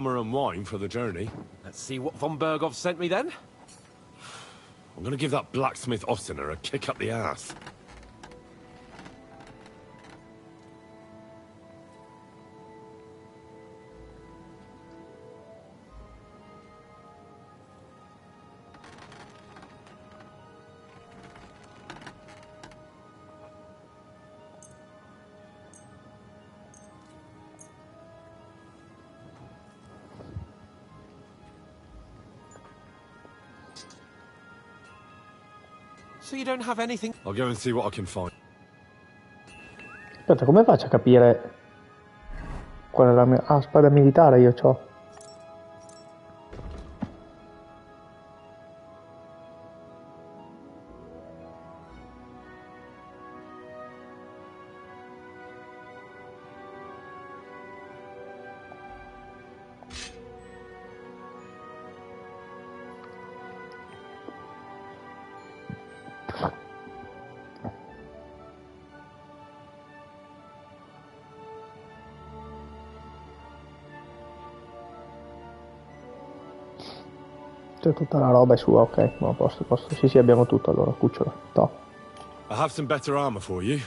and wine for the journey. Let's see what von Berghoff sent me then. I'm gonna give that blacksmith Ossiner a kick up the ass. So you don't have anything? I'll go and see what I can find. Aspetta, come faccio a capire qual è la mia... Ah, spada militare io c'ho. C'è tutta la roba è sua, ok, ma a posto, a posto. Sì, sì, abbiamo tutto allora, cucciolo. Top. I have some better armor for you.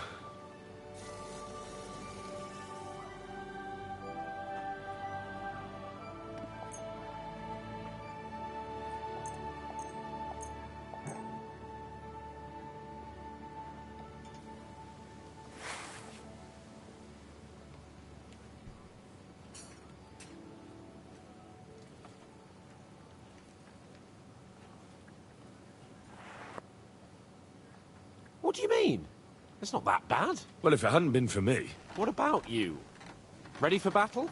What do you mean? It's not that bad. Well, if it hadn't been for me. What about you? Ready for battle?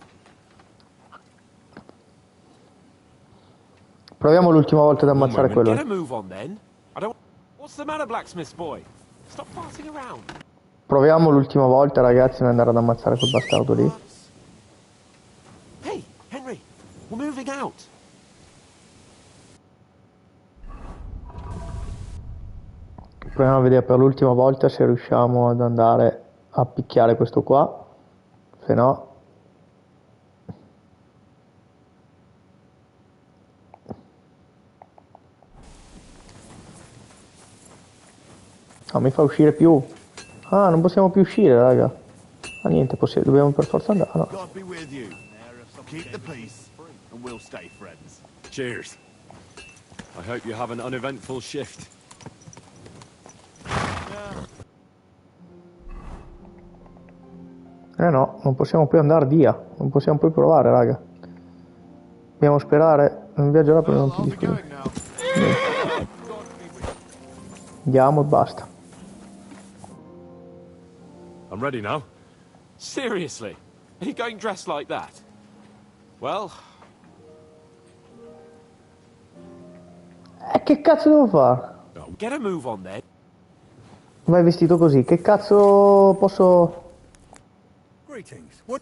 Proviamo l'ultima volta ad ammazzare quello. Get a move on then. I don't... What's the matter, blacksmith boy? Stop farting around. Proviamo l'ultima volta, ragazzi, ad andare ad ammazzare quel bastardo lì. Hey, Henry, we're moving out. Proviamo a vedere per l'ultima volta se riusciamo ad andare a picchiare questo qua. Se no... Non mi fa uscire più. Ah, non possiamo più uscire, raga. Ah, niente, dobbiamo per forza andare. No. Cheers. I hope you have an uneventful shift. No, non possiamo più andare via. Non possiamo più provare, raga. Dobbiamo sperare. Un viaggio rapido non ti discute. Andiamo e basta. I'm ready now. Seriously? Are you going dressed like that? Well... Che cazzo devo fare? Get a move on then. Vai vestito così, che cazzo posso... Greetings. What?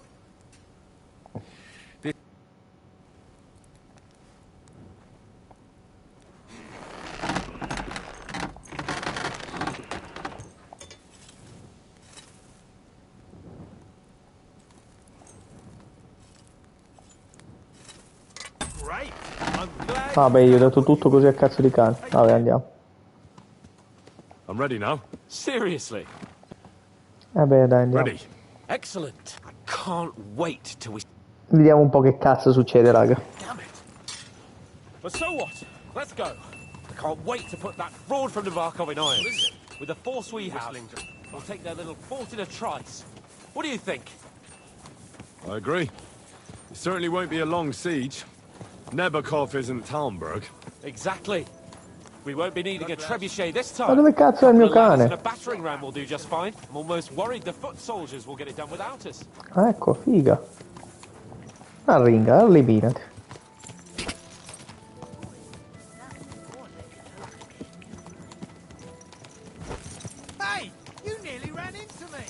Vabbè, io ho dato tutto così a cazzo di cane. Vabbè, andiamo. I'm ready now. Seriously? Beh, dai, andiamo. Ready. Excellent. I can't wait till we... Vediamo un po' che cazzo succede, raga. Damn it. But so what? Let's go. I can't wait to put that fraud from Novarkov in irons. With the force we have, we'll take their little fort in a trice. What do you think? I agree. It certainly won't be a long siege. Nebakov isn't Talmberg. Exactly. We won't be needing a trebuchet this time. Ma dove cazzo è il mio cane? A battering ram will do just fine. I'm almost worried the foot soldiers will get it done without us. Ah, ecco, figa. Arringa, eliminati. Hey, you nearly ran into me.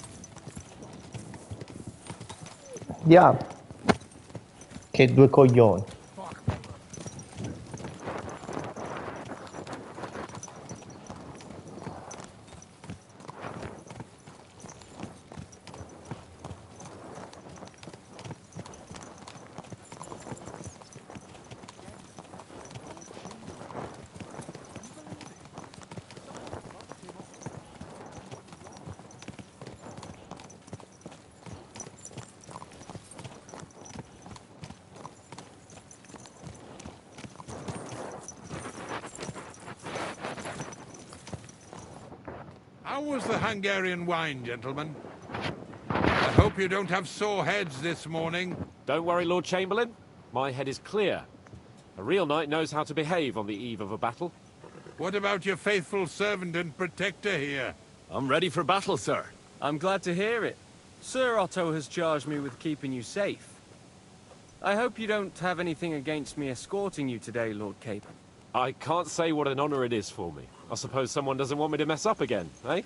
Andiamo. Che due coglioni. How was the Hungarian wine, gentlemen? I hope you don't have sore heads this morning. Don't worry, Lord Chamberlain. My head is clear. A real knight knows how to behave on the eve of a battle. What about your faithful servant and protector here? I'm ready for battle, sir. I'm glad to hear it. Sir Otto has charged me with keeping you safe. I hope you don't have anything against me escorting you today, Lord Capon. I can't say what an honor it is for me. I suppose someone doesn't want me to mess up again, eh?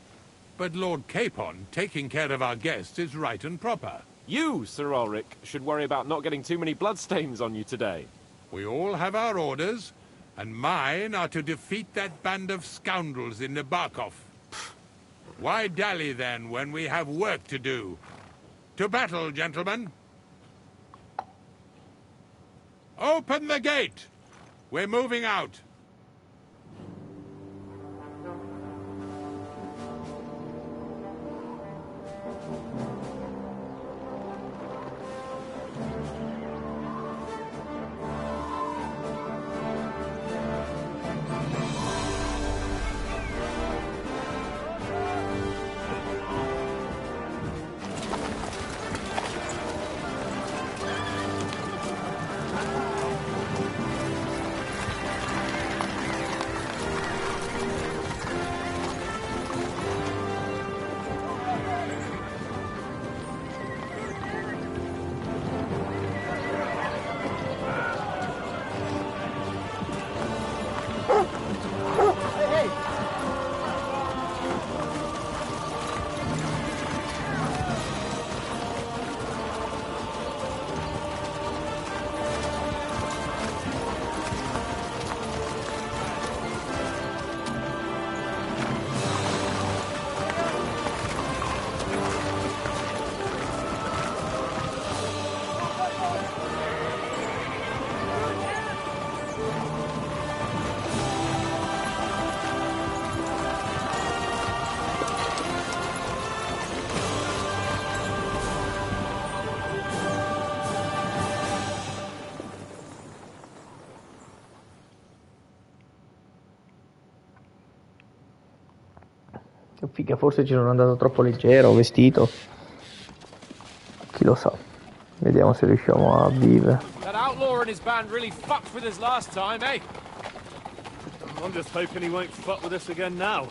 But Lord Capon, taking care of our guests is right and proper. You, Sir Ulrich, should worry about not getting too many bloodstains on you today. We all have our orders, and mine are to defeat that band of scoundrels in the Barkov. Why dally, then, when we have work to do? To battle, gentlemen! Open the gate! We're moving out. Figa, forse ci sono andato troppo leggero, vestito. Chi lo sa. Vediamo se riusciamo a vivere. That outlaw and his band really fucked with us last time, eh? I'm just hoping he won't fuck with us again now.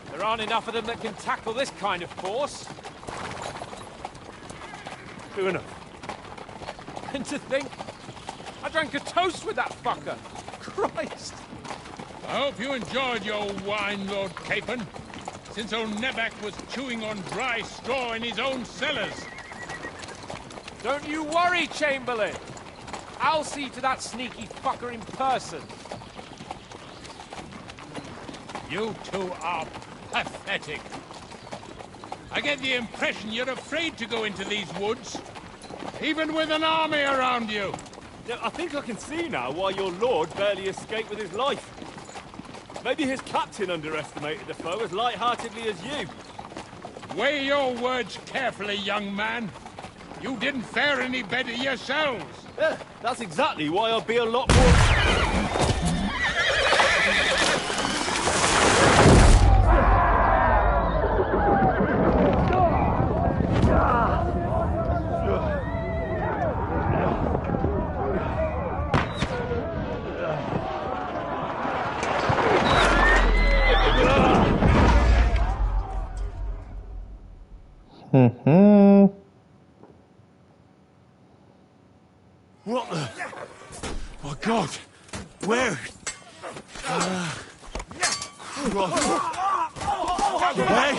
There aren't enough of them that can tackle this kind of force. True enough. And to think, I drank a toast with that fucker. Christ! I hope you enjoyed your wine, Lord Capon, since old Neback was chewing on dry straw in his own cellars. Don't you worry, Chamberlain. I'll see to that sneaky fucker in person. You two are pathetic. I get the impression you're afraid to go into these woods, even with an army around you. Yeah, I think I can see now why your lord barely escaped with his life. Maybe his captain underestimated the foe as light-heartedly as you. Weigh your words carefully, young man. You didn't fare any better yourselves. Yeah, that's exactly why I'll be a lot more... What the... Oh, God! Where? Hey!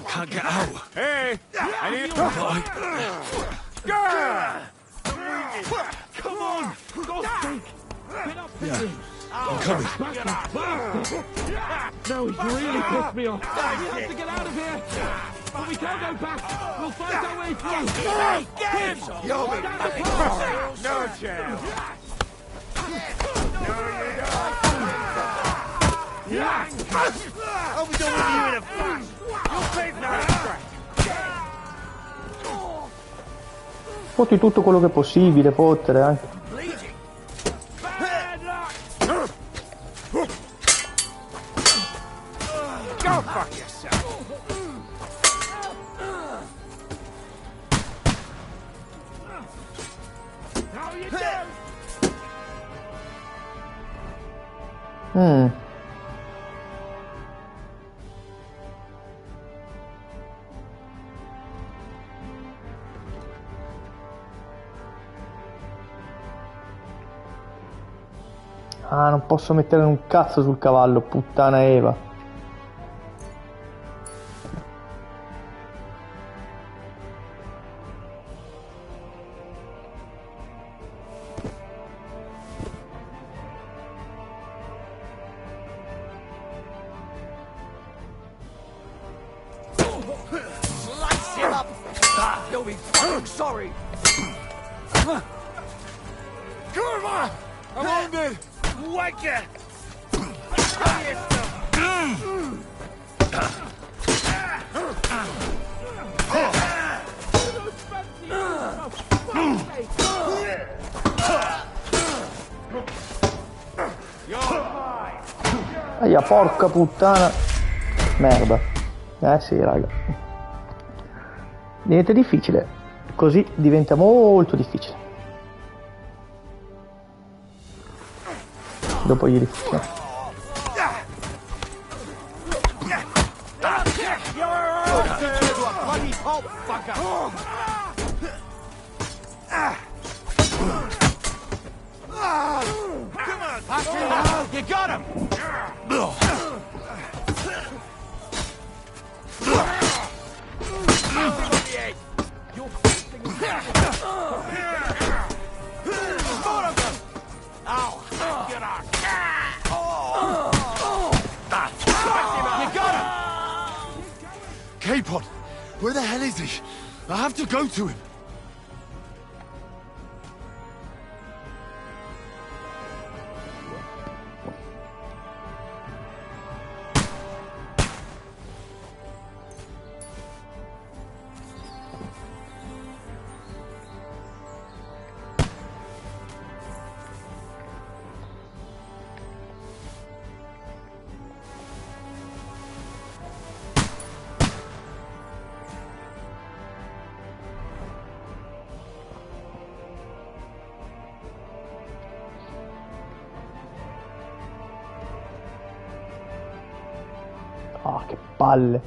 Can't get out. Hey! I need... Come on! Yeah, I'm coming. No, he's really pissed me off. We have to get out of here. But we can't go back. We'll find our way through. Hey, get him! You'll be fucking fine. No chance. I'll be done with you in a flash. You'll pay for that. Fotti tutto quello che è possibile, fottere anche. Go fuck How you doing? Ah, non posso mettere un cazzo sul cavallo, puttana Eva. Slice him up! You'll be fucking sorry! Kurva! I'm wounded! Wake it! Aia, porca puttana. Merda. Sì, raga. Diventa difficile. Così diventa molto difficile. Dopo gli rifugiamo. You got him! Capon! Where the hell is he? I have to go to him. Ah, che palle.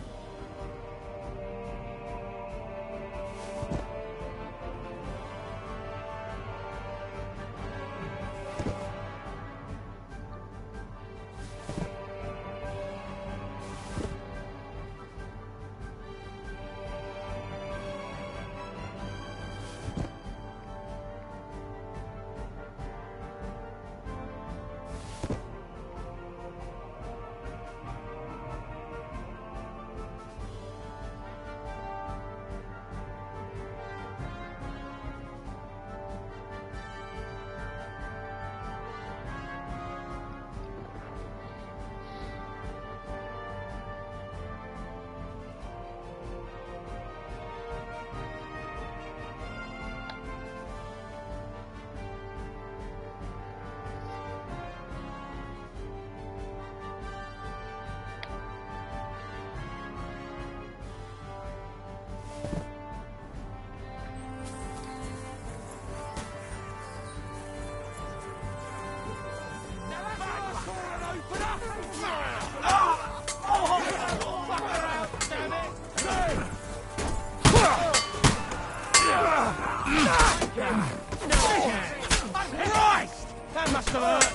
That must have hurt!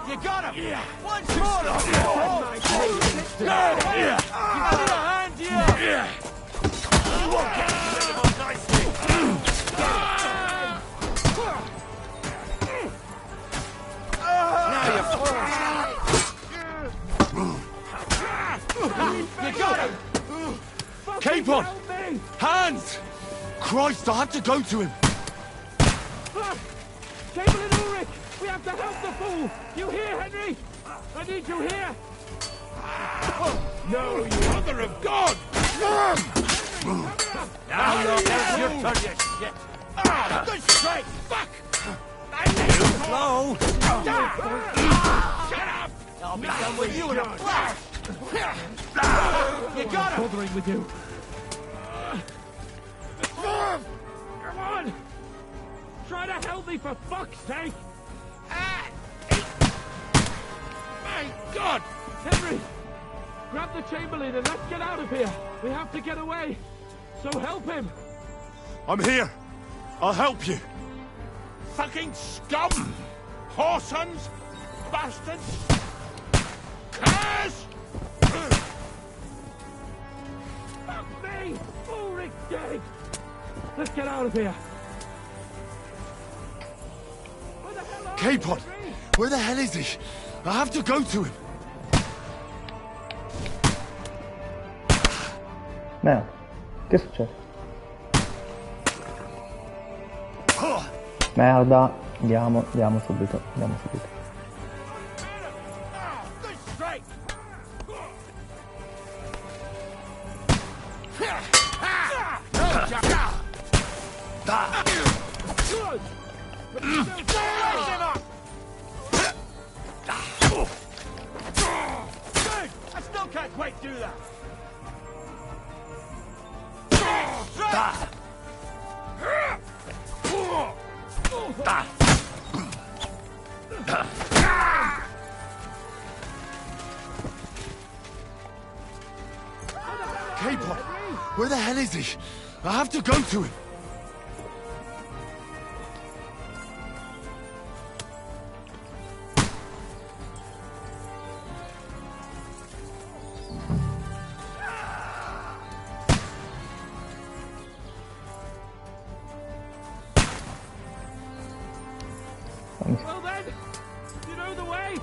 You got him! Yeah. Once more! Give me a hand here! You won't get rid of him nicely! Now you're forced! You got him! Capon! Hands! Christ, I have to go to him! Cable and Ulrich! We have to help the fool! You hear, Henry? I need you here! No, you mother of God! Now you're your turn, you shit! Good strike! Fuck! Slow! Shut up! I'll be done with you in a flash! You got him! Bothering with you. Come on! Try to help me, for fuck's sake! My God! Henry! Grab the Chamberlain and let's get out of here! We have to get away! So help him! I'm here. I'll help you. Fucking scum! Whoresons! Bastards! Curse! Fuck me! Ulrich's dead! Let's get out of here! Where the hell are you, K-Pod, Henry? where the hell is he? I have to go to him. Merda, che succede? Merda, andiamo subito, I still can't quite do that. K-Pod, where the hell is he? I have to go to him. Well then, you know the way?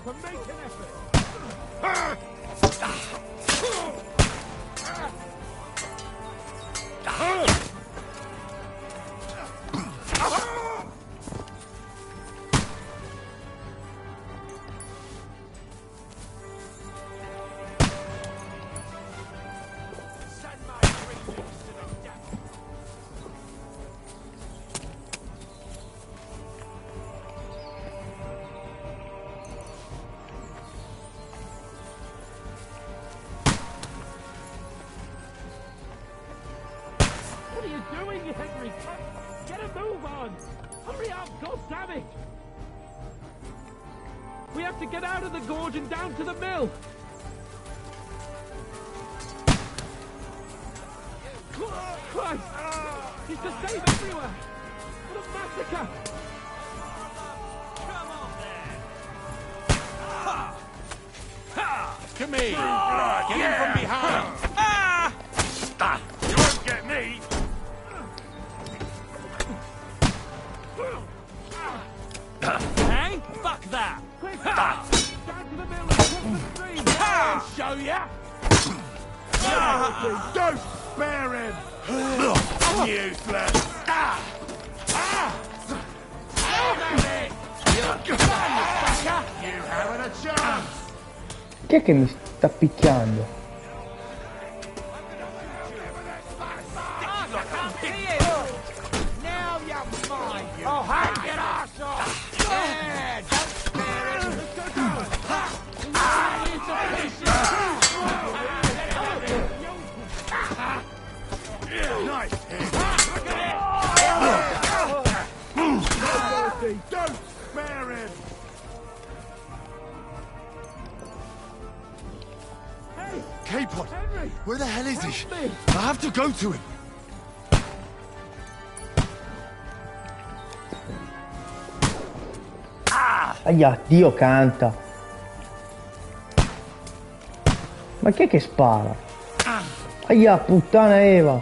But make an effort. What are you doing, Henry? Get a move on! Hurry up, God damn it! We have to get out of the gorge and down to the mill! Christ! He's the same everywhere! What a massacre! Come here! Get him from behind! You won't get me. Hey, fuck that! Quick! Down to the mill and cross the stream! I'll show ya. Don't spare him. Useless. You haven't a chance. Chi è che mi sta picchiando? Now you're mine. Oh, hang your ass off. Yeah, don't spare him. Nice. Don't spare him. K-Pod, Henry! where the hell is he? Help me! I have to go to him. Aia, Dio canta. Ma chi è che spara? Aia, puttana Eva.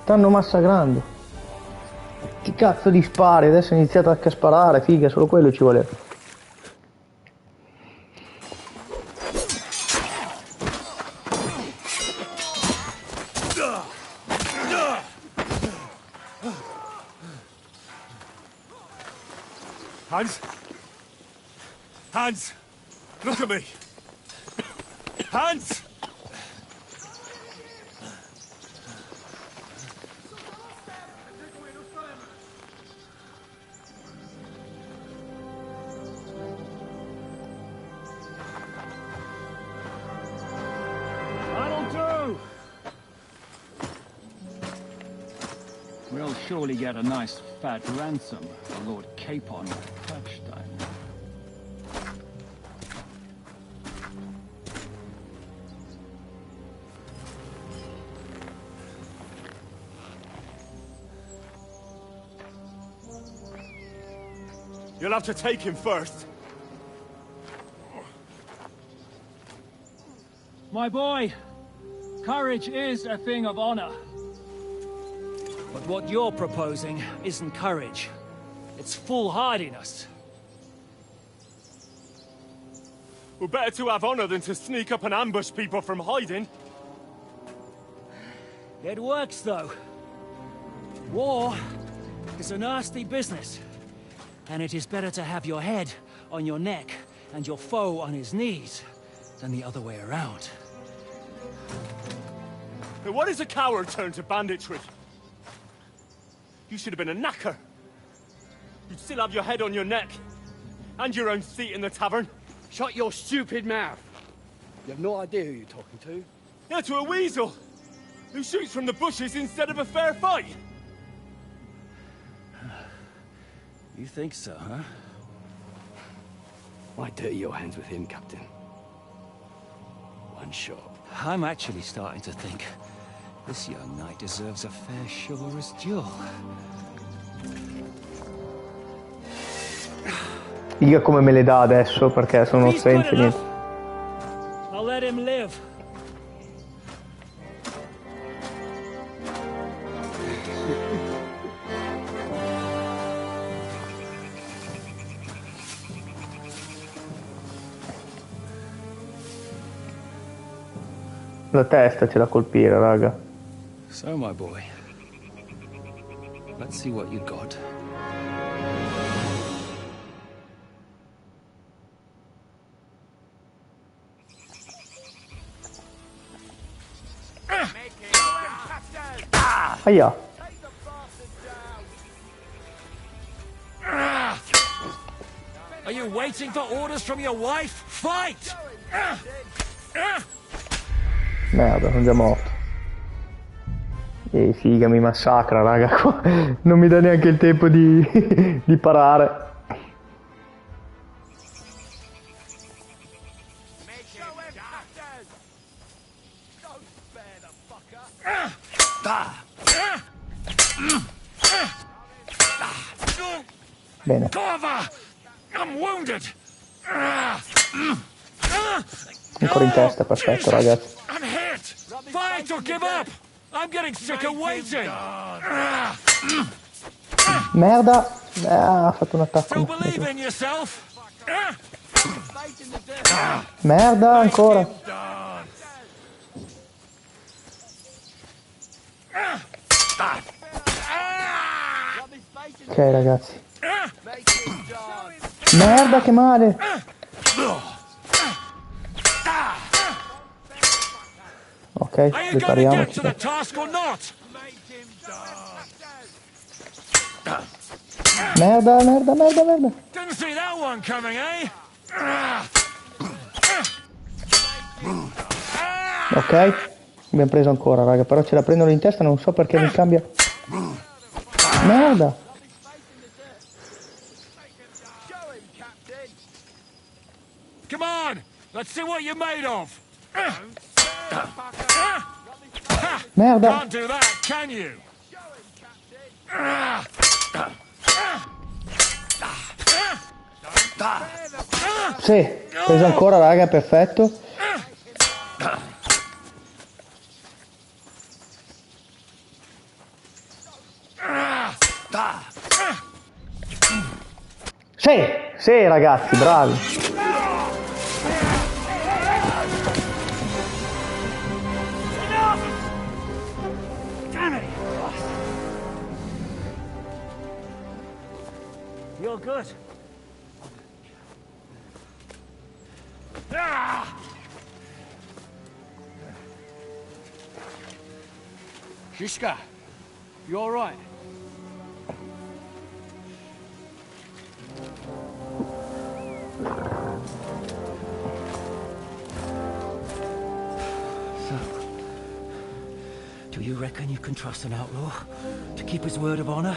Stanno massacrando. Che cazzo di spari? Adesso è iniziato anche a sparare, figa, solo quello ci voleva. Hans? Hands! Look at me! Hands! That'll do! We'll surely get a nice fat ransom for Lord Capon of Touchstone. You'll have to take him first. My boy, courage is a thing of honor. But what you're proposing isn't courage. It's foolhardiness. We're better to have honor than to sneak up and ambush people from hiding. It works, though. War is a nasty business. And it is better to have your head on your neck and your foe on his knees than the other way around. But what is a coward turned to banditry? You should have been a knacker. You'd still have your head on your neck. And your own seat in the tavern. Shut your stupid mouth. You have no idea who you're talking to. Yeah, to a weasel. Who shoots from the bushes instead of a fair fight. You think so, huh? Why dirty your hands with him, Captain? One shot. I'm actually starting to think this young knight deserves a fair chivalrous duel. Dica come me le dà adesso, perché sono He's good senza niente. enough. I'll let him live. La testa c'è da colpire, raga. So, my boy, let's see what you got. Aia. Are you waiting for orders from your wife? Fight! Merda, sono già morto. E figa, mi massacra, raga. Qua. Non mi dà neanche il tempo di parare. Bene. Ancora in testa, perfetto, ragazzi. Fight or give up! I'm getting sick of waiting! Merda! Ha fatto un attacco. Still believe in yourself? Merda, ancora. Ok, ragazzi. Merda, che male! Ok, ripariamoci. Merda, merda, merda, merda. Didn't see that one coming, eh? Ok, abbiamo preso ancora, raga, però ce la prendono in testa, non so perché mi cambia. Merda. Come on, let's see what you're made of. Merda. Can't do that, can you? Sì, preso ancora, raga, perfetto. Sì, sì, ragazzi, bravi. You're good. Shishka, you all right? Do you reckon you can trust an outlaw to keep his word of honor?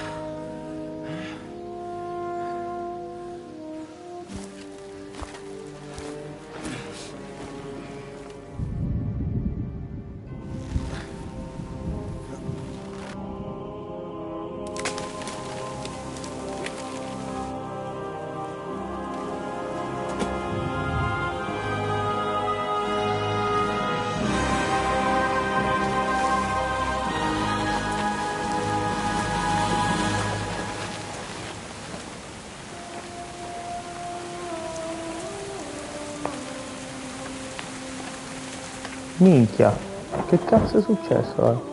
Minchia, che cazzo è successo?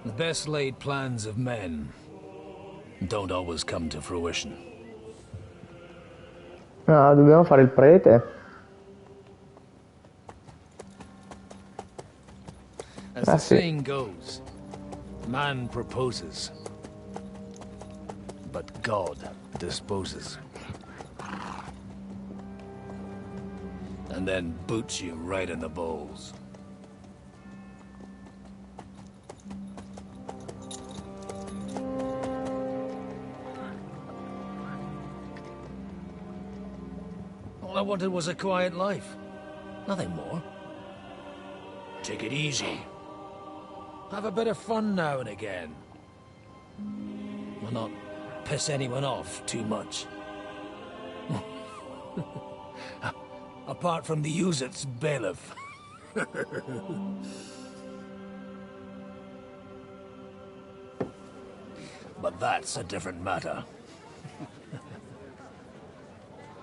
The best laid plans of men don't always come to fruition. Ah, dobbiamo fare il prete. As the saying goes, man proposes, but God disposes. And then boots you right in the balls. All I wanted was a quiet life. Nothing more. Take it easy. Have a bit of fun now and again. Will not piss anyone off too much. Apart from the Uzit's bailiff. But that's a different matter.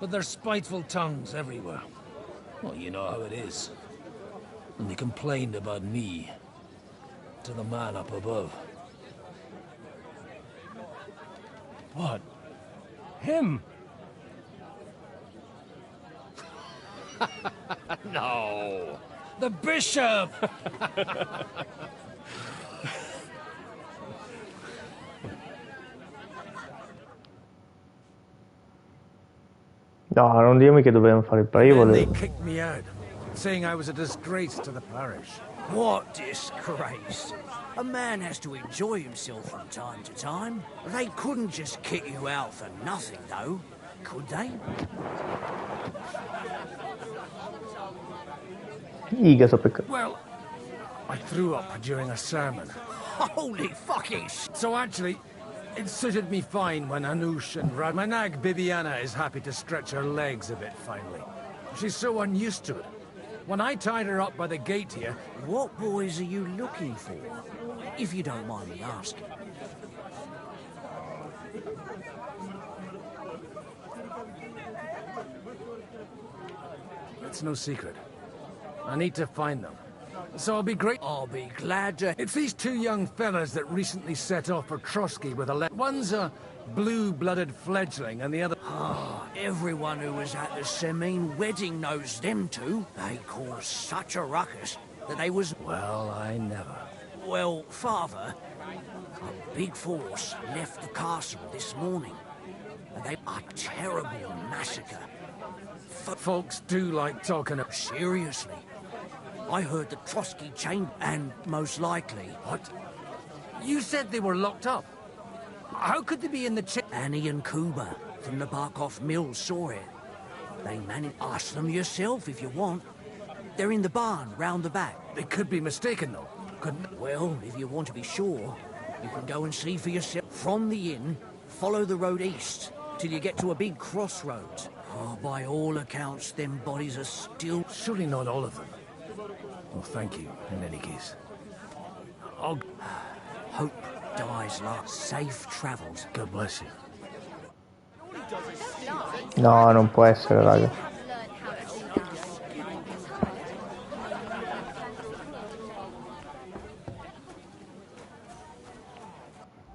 But there's spiteful tongues everywhere. Well, you know how it is. And they complained about me to the man up above. What? Him? No! The bishop! No, non dirmi che dobbiamo fare il Then they prevole. kicked me out, saying I was a disgrace to the parish. What disgrace? A man has to enjoy himself from time to time. They couldn't just kick you out for nothing, though, could they? Iga so peccato. Well, I threw up during a sermon. Holy fucking sh... So actually, it suited me fine when Anush and Rad... My nag Bibiana is happy to stretch her legs a bit finally. She's so unused to it. When I tied her up by the gate here... What boys are you looking for? If you don't mind me asking. It's no secret. I need to find them. So I'll be glad to... It's these two young fellas that recently set off for Trotsky with a One's a blue-blooded fledgling and the other... Everyone who was at the Semine wedding knows them two. They caused such a ruckus that they was... Well, I never. Well, Father, a big force left the castle this morning. And they... A terrible massacre. Folks do like talking of... Seriously. I heard the Trotsky chain, and most likely... What? You said they were locked up. How could they be in the Annie and Kuba from the Barkov Mill saw it. They managed... Ask them yourself if you want. They're in the barn, round the back. They could be mistaken, though, couldn't... Well, if you want to be sure, you can go and see for yourself. From the inn, follow the road east, till you get to a big crossroads. Oh, by all accounts, them bodies are still... Surely not all of them. Well, thank you, in any case. I'll... Hope dies last. Safe travels. God bless you. No, non può essere, raga.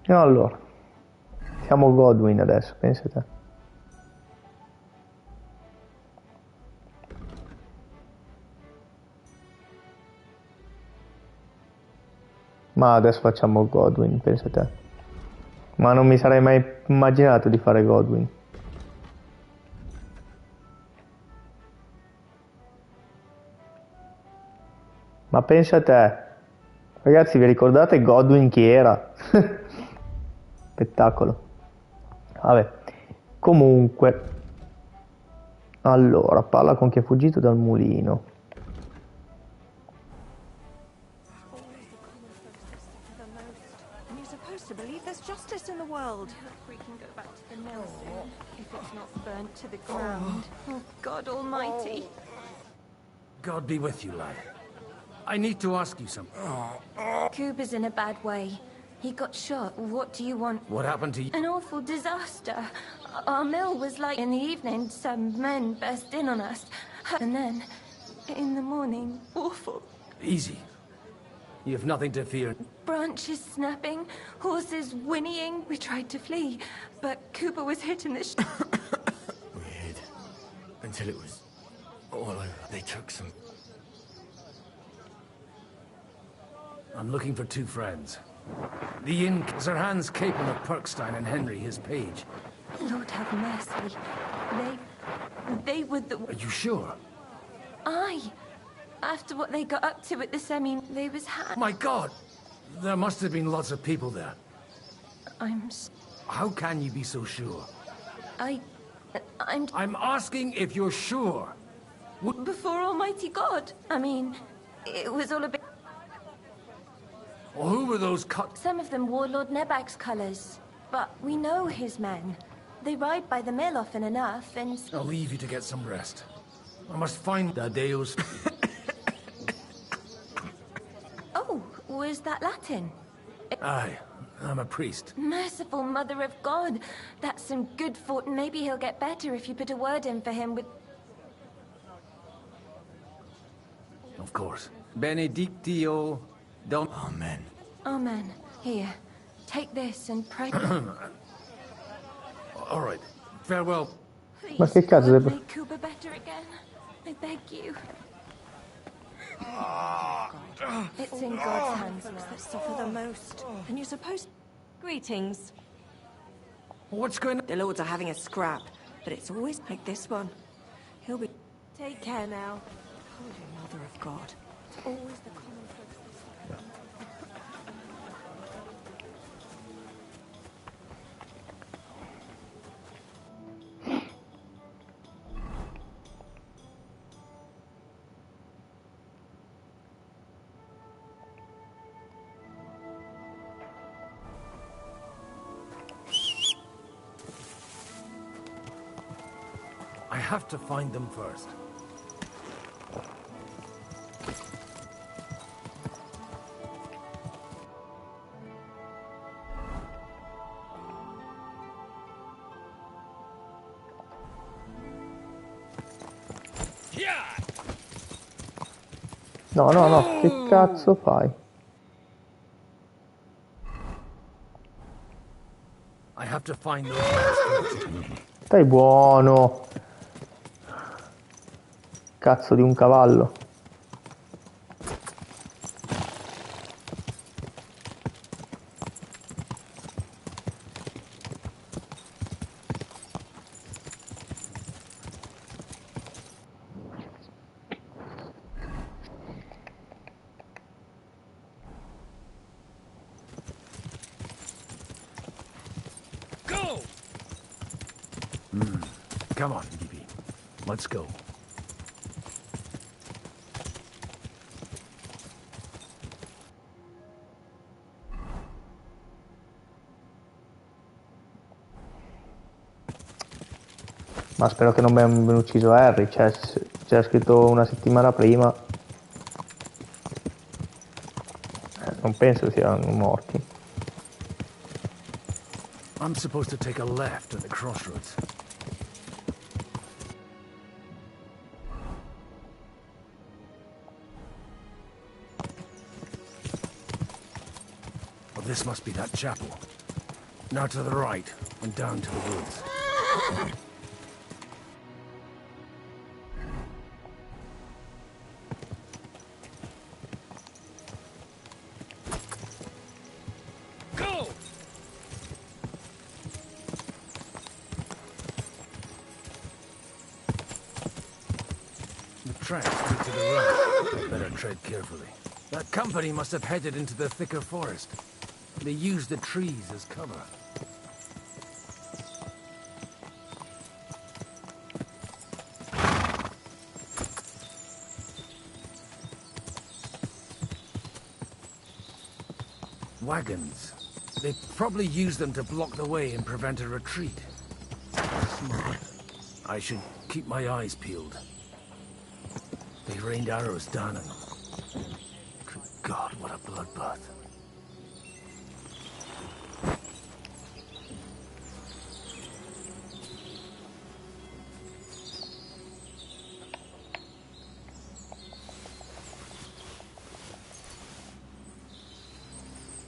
E allora, siamo Godwin adesso, pensate. Ma adesso facciamo Godwin, pensate. Ma non mi sarei mai immaginato di fare Godwin. Ma pensa a te. Ragazzi, vi ricordate Godwin chi era? Spettacolo. Vabbè. Comunque. Allora, parla con chi è fuggito dal mulino. And you're supposed to believe there's justice in the world. We can go back to the mill soon, if it's not burnt to the ground. Oh, God Almighty. God be with you, lad. I need to ask you something. Cooper's in a bad way. He got shot. What do you want? What happened to you? An awful disaster. Our mill was like in the evening, some men burst in on us. And then, in the morning, awful. Easy. You have nothing to fear. Branches snapping, horses whinnying. We tried to flee, but Cooper was hit in the We hid until it was all over. They took some. I'm looking for two friends. The inn, Sir Hans Capon of Perkstein and Henry, his page. Lord have mercy. They were the... Are you sure? Aye. After what they got up to at the semi, they was My God! There must have been lots of people there. I'm How can you be so sure? I'm asking if you're sure. Before Almighty God. I mean, it was all a bit... Well, who were those cut? Some of them wore Lord Nebag's colours. But we know his men. They ride by the mill often enough, and... I'll leave you to get some rest. I must find Dadeus. Oh, was that Latin? Aye, I'm a priest. Merciful Mother of God. That's some good thought. Maybe he'll get better if you put a word in for him with... Of course. Benedictio Dom... Amen. Amen. Here, take this and pray. All right. Farewell. Ma che cazzo God, devo... make Cooper better again. I beg you. It's in God's hands now. That suffer the most. And you're supposed... Greetings. What's going on? The lords are having a scrap, but it's always like this one. He'll be... Take care now. Holy Mother of God. It's always the common folks this way. I have to find them first. No, no, no, che cazzo fai? I have to find those bastards. Stai buono. Cazzo di un cavallo. Come on, BB. Let's go. Ma spero che non mi abbiano ucciso Harry, cioè c'era scritto una settimana prima. Non penso siano morti. I'm supposed to take a left at the crossroads. This must be that chapel. Now to the right, and down to the woods. Go! The tracks lead to the right. Better tread carefully. That company must have headed into the thicker forest. They used the trees as cover. Wagons. They probably used them to block the way and prevent a retreat. Smart. I should keep my eyes peeled. They rained arrows down on them. Good God, what a bloodbath.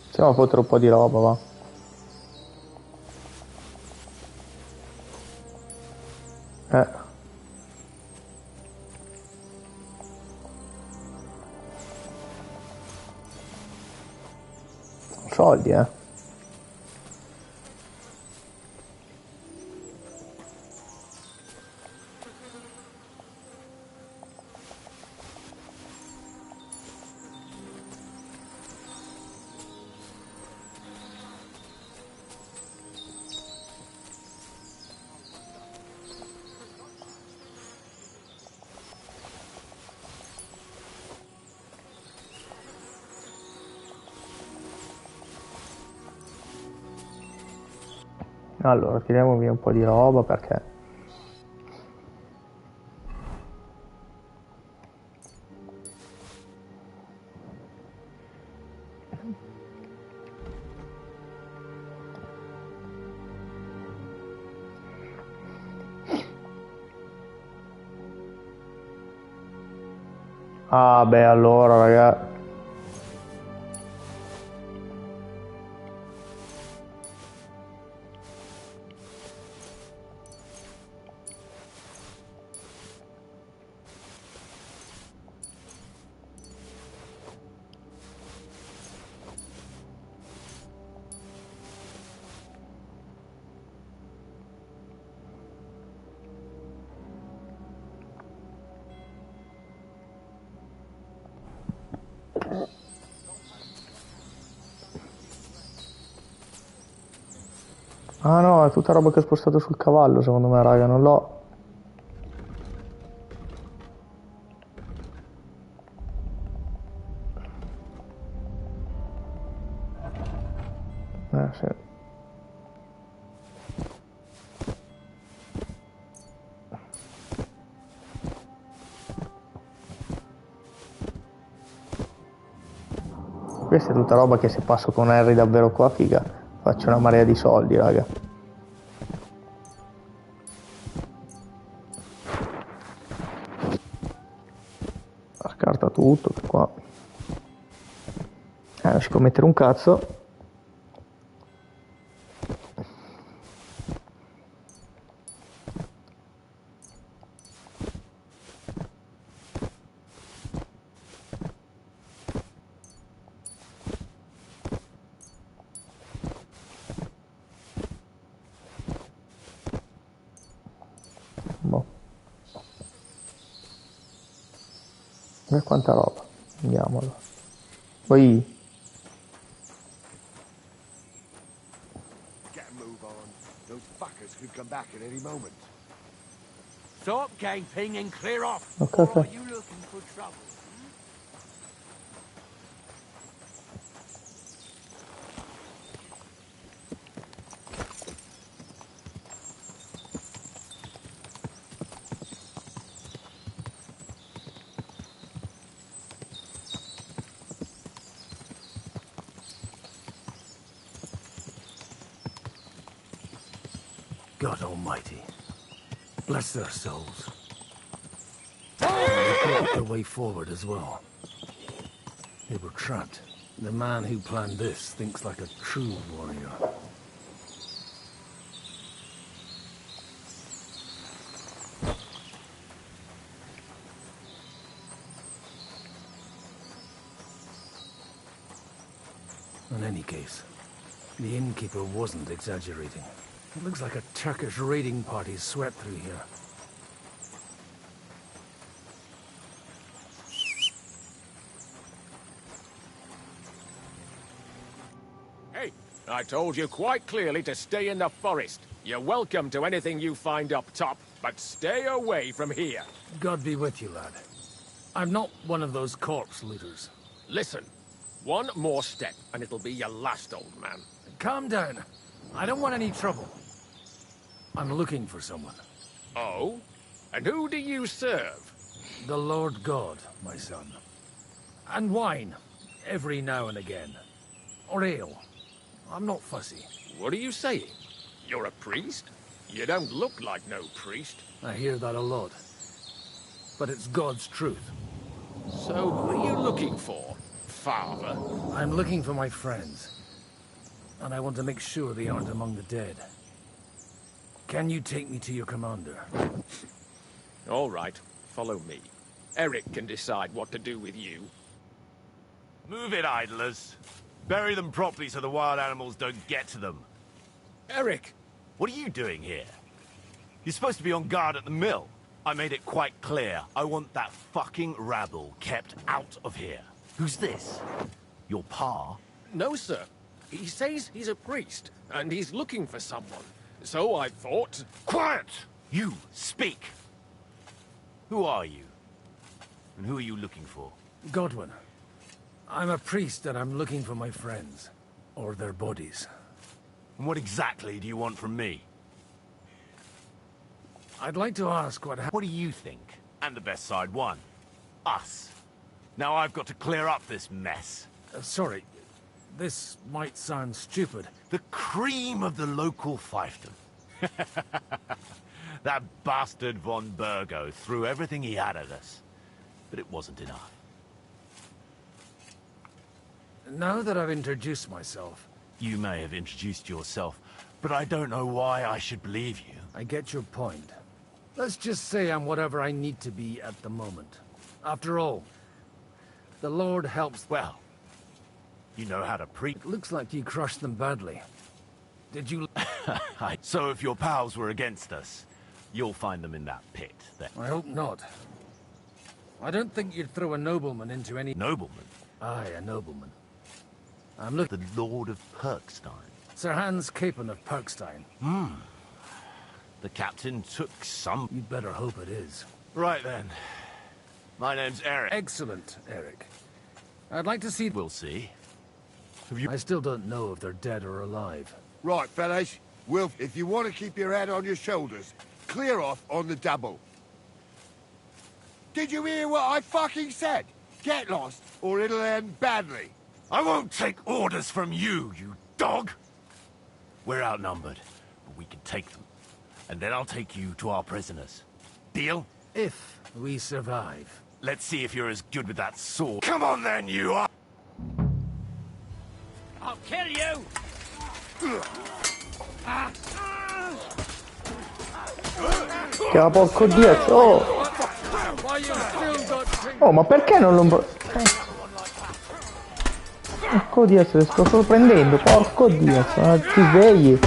Possiamo fottere un po' di roba, va. Soldi, Allora, tiriamo via un po' di roba perché... Ah, beh, allora, ragazzi... Ah no, è tutta roba che ho spostato sul cavallo, secondo me, raga, non l'ho... Sì. Questa è tutta roba che se passo con Harry davvero qua, figa, faccio una marea di soldi, raga. Scarta tutto, che qua. Non si può mettere un cazzo. E quanta roba, andiamo allora. Poi Get a move on. Those fuckers could come back at any moment. Stop gaping and clear off. Okay, Or okay. are you looking for trouble? God Almighty. Bless their souls. They blocked their way forward as well. They were trapped. The man who planned this thinks like a true warrior. In any case, the innkeeper wasn't exaggerating. It looks like a Turkish raiding party swept through here. Hey, I told you quite clearly to stay in the forest. You're welcome to anything you find up top, but stay away from here. God be with you, lad. I'm not one of those corpse looters. Listen, one more step, and it'll be your last, old man. Calm down. I don't want any trouble. I'm looking for someone. Oh? And who do you serve? The Lord God, my son. And wine, every now and again. Or ale. I'm not fussy. What are you saying? You're a priest? You don't look like no priest. I hear that a lot. But it's God's truth. So, who are you looking for, Father? I'm looking for my friends. And I want to make sure they aren't among the dead. Can you take me to your commander? All right, follow me. Eric can decide what to do with you. Move it, idlers. Bury them properly so the wild animals don't get to them. Eric! What are you doing here? You're supposed to be on guard at the mill. I made it quite clear. I want that fucking rabble kept out of here. Who's this? Your pa? No, sir. He says he's a priest, and he's looking for someone. So I thought... Quiet! You, speak! Who are you? And who are you looking for? Godwin. I'm a priest and I'm looking for my friends. Or their bodies. And what exactly do you want from me? I'd like to ask what do you think? And the best side won. Us. Now I've got to clear up this mess. Sorry. This might sound stupid. The cream of the local fiefdom. That bastard von Burgo threw everything he had at us. But it wasn't enough. Now that I've introduced myself... You may have introduced yourself, but I don't know why I should believe you. I get your point. Let's just say I'm whatever I need to be at the moment. After all, the Lord helps... Well, you know how to preach. It looks like you crushed them badly. Did you... So if your pals were against us, you'll find them in that pit, then. I hope not. I don't think you'd throw a nobleman into any... Nobleman? Aye, a nobleman. I'm looking... The Lord of Perkstein. Sir Hans Capon of Perkstein. The captain took some... You'd better hope it is. Right then. My name's Eric. Excellent, Eric. I'd like to see... We'll see. I still don't know if they're dead or alive. Right, fellas. Will, if you want to keep your head on your shoulders, clear off on the double. Did you hear what I fucking said? Get lost, or it'll end badly. I won't take orders from you, you dog! We're outnumbered, but we can take them. And then I'll take you to our prisoners. Deal? If we survive. Let's see if you're as good with that sword. Come on then, you are! I'll kill you! Che porco Dio, oh! Oh, ma perché non lo... Porco Dio, se sto sorprendendo, porco Dio, ti svegli.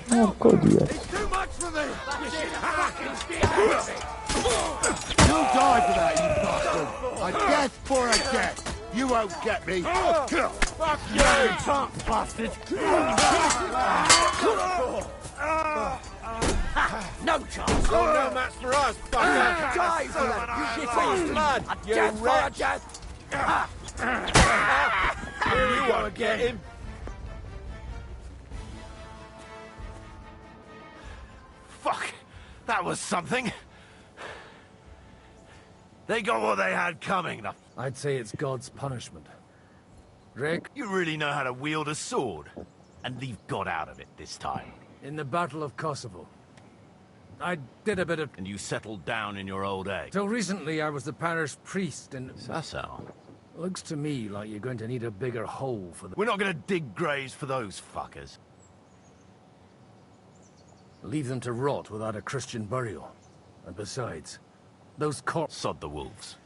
Porco Dio. You'll die for that, you bastard! A death for a death! You won't get me! Fuck you, chump bastard! No chance! Oh, no match for us, fucker! Die for that, you shit blood! You wretch! You won't get him! Fuck! That was something! They got what they had coming. I'd say it's God's punishment. Rick? You really know how to wield a sword. And leave God out of it this time. In the Battle of Kosovo. I did a bit of... And you settled down in your old age. Till recently, I was the parish priest in... So. Looks to me like you're going to need a bigger hole for the... We're not going to dig graves for those fuckers. Leave them to rot without a Christian burial. And besides, those corpses... Sod the wolves.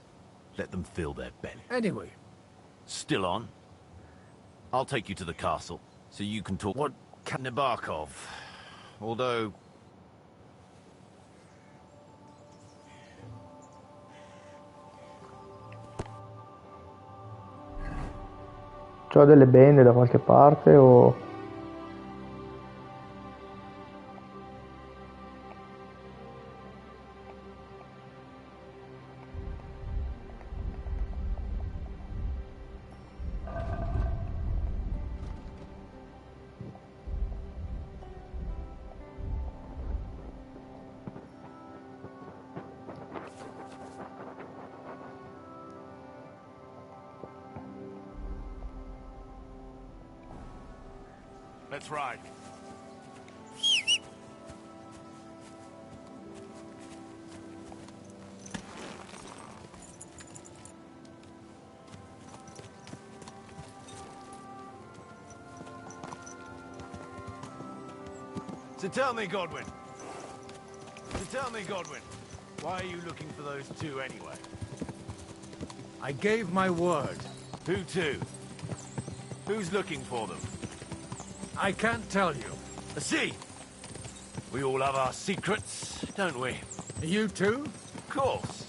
Let them fill their belly. Anyway. Still on? I'll take you to the castle, so you can talk... What? Nabokov. Although... C'ho delle bende da qualche parte o... Let's ride. So tell me, Godwin. Why are you looking for those two anyway? I gave my word. Who to? Who's looking for them? I can't tell you. See? We all have our secrets, don't we? You too? Of course.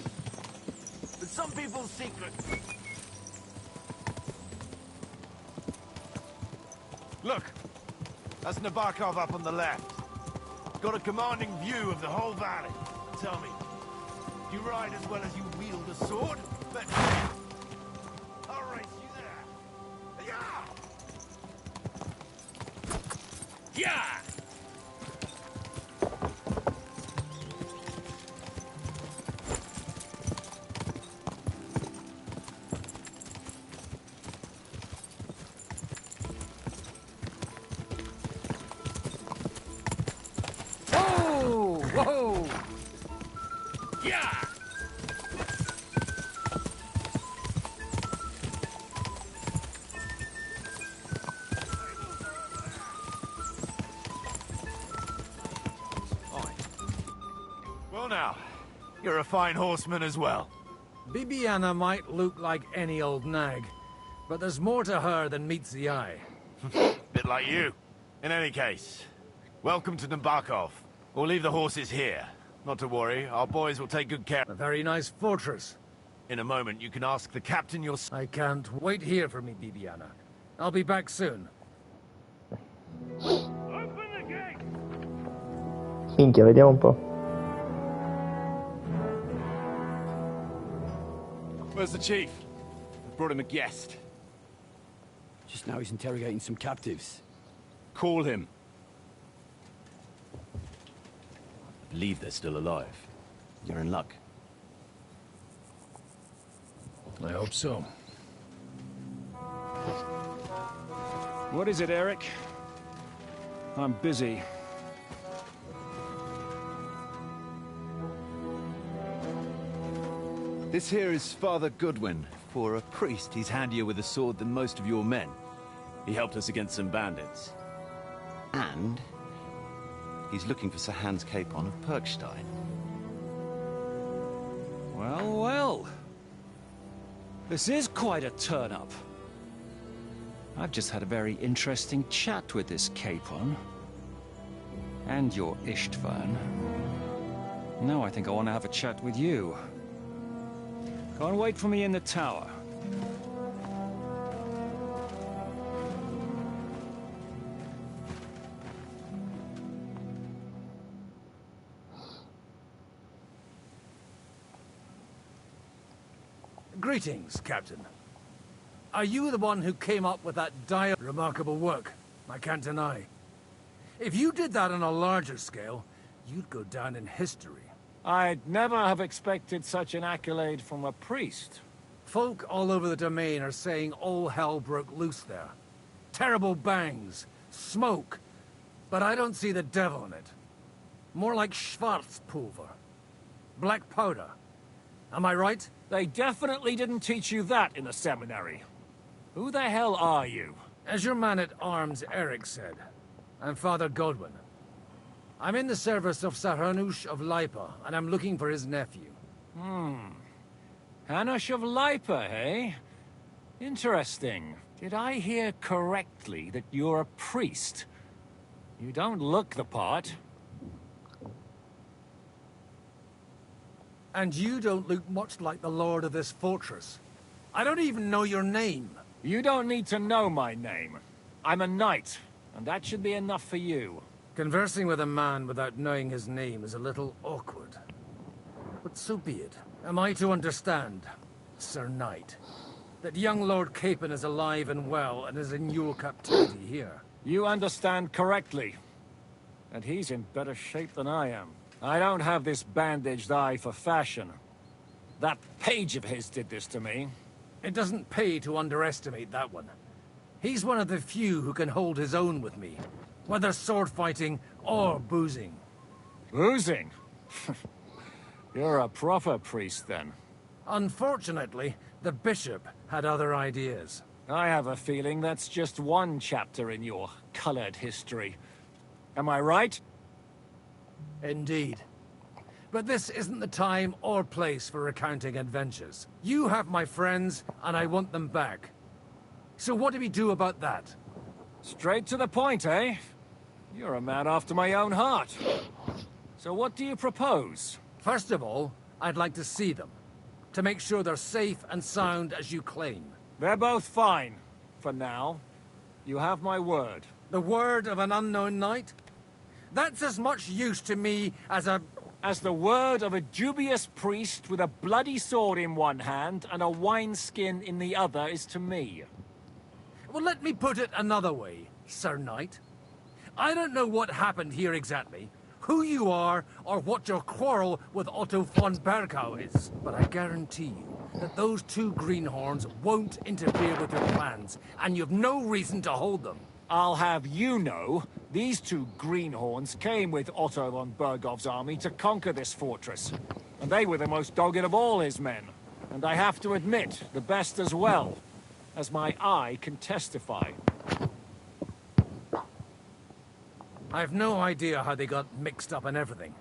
But some people's secrets... Look! That's Nabokov up on the left. Got a commanding view of the whole valley. Tell me, do you ride as well as you wield a sword? Let's see. I'll race you there. Yeah! Yeah! Whoa! Whoa! Yeah! Well now, you're a fine horseman as well. Bibiana might look like any old nag, but there's more to her than meets the eye. Bit like you. In any case, welcome to Nabokov. We'll leave the horses here. Not to worry, our boys will take good care. A very nice fortress. In a moment, you can ask the captain your... I can't wait here for me, Bibiana. I'll be back soon. Open the gate! Minchia, vediamo un po'. Where's the chief? I brought him a guest. Just now he's interrogating some captives. Call him. I believe they're still alive. You're in luck. I hope so. What is it, Eric? I'm busy. This here is Father Goodwin. For a priest, he's handier with a sword than most of your men. He helped us against some bandits. And he's looking for Sir Hans Capon of Perkstein. Well, well. This is quite a turn-up. I've just had a very interesting chat with this Capon. And your Istvan. Now I think I want to have a chat with you. Can't wait for me in the tower. Greetings, Captain. Are you the one who came up with that remarkable work? I can't deny. If you did that on a larger scale, you'd go down in history. I'd never have expected such an accolade from a priest. Folk all over the domain are saying all hell broke loose there. Terrible bangs, smoke, but I don't see the devil in it. More like Schwarzpulver. Black powder. Am I right? They definitely didn't teach you that in the seminary. Who the hell are you? As your man-at-arms Eric said, I'm Father Godwin. I'm in the service of Sir Hanush of Lipa, and I'm looking for his nephew. Hanush of Lipa, eh? Interesting. Did I hear correctly that you're a priest? You don't look the part. And you don't look much like the lord of this fortress. I don't even know your name. You don't need to know my name. I'm a knight, and that should be enough for you. Conversing with a man without knowing his name is a little awkward. But so be it. Am I to understand, Sir Knight, that young Lord Capon is alive and well and is in your captivity here? You understand correctly. And he's in better shape than I am. I don't have this bandaged eye for fashion. That page of his did this to me. It doesn't pay to underestimate that one. He's one of the few who can hold his own with me, whether sword fighting or boozing. Boozing? You're a proper priest, then. Unfortunately, the bishop had other ideas. I have a feeling that's just one chapter in your colored history. Am I right? Indeed. But this isn't the time or place for recounting adventures. You have my friends, and I want them back. So what do we do about that? Straight to the point, eh? You're a man after my own heart. So what do you propose? First of all, I'd like to see them, to make sure they're safe and sound as you claim. They're both fine, for now. You have my word. The word of an unknown knight? That's as much use to me as the word of a dubious priest with a bloody sword in one hand and a wineskin in the other is to me. Well, let me put it another way, Sir Knight. I don't know what happened here exactly, who you are, or what your quarrel with Otto von Bergau is, but I guarantee you that those two greenhorns won't interfere with your plans, and you've no reason to hold them. I'll have you know, these two greenhorns came with Otto von Bergov's army to conquer this fortress. And they were the most dogged of all his men. And I have to admit, the best as well, as my eye can testify. I've no idea how they got mixed up in everything.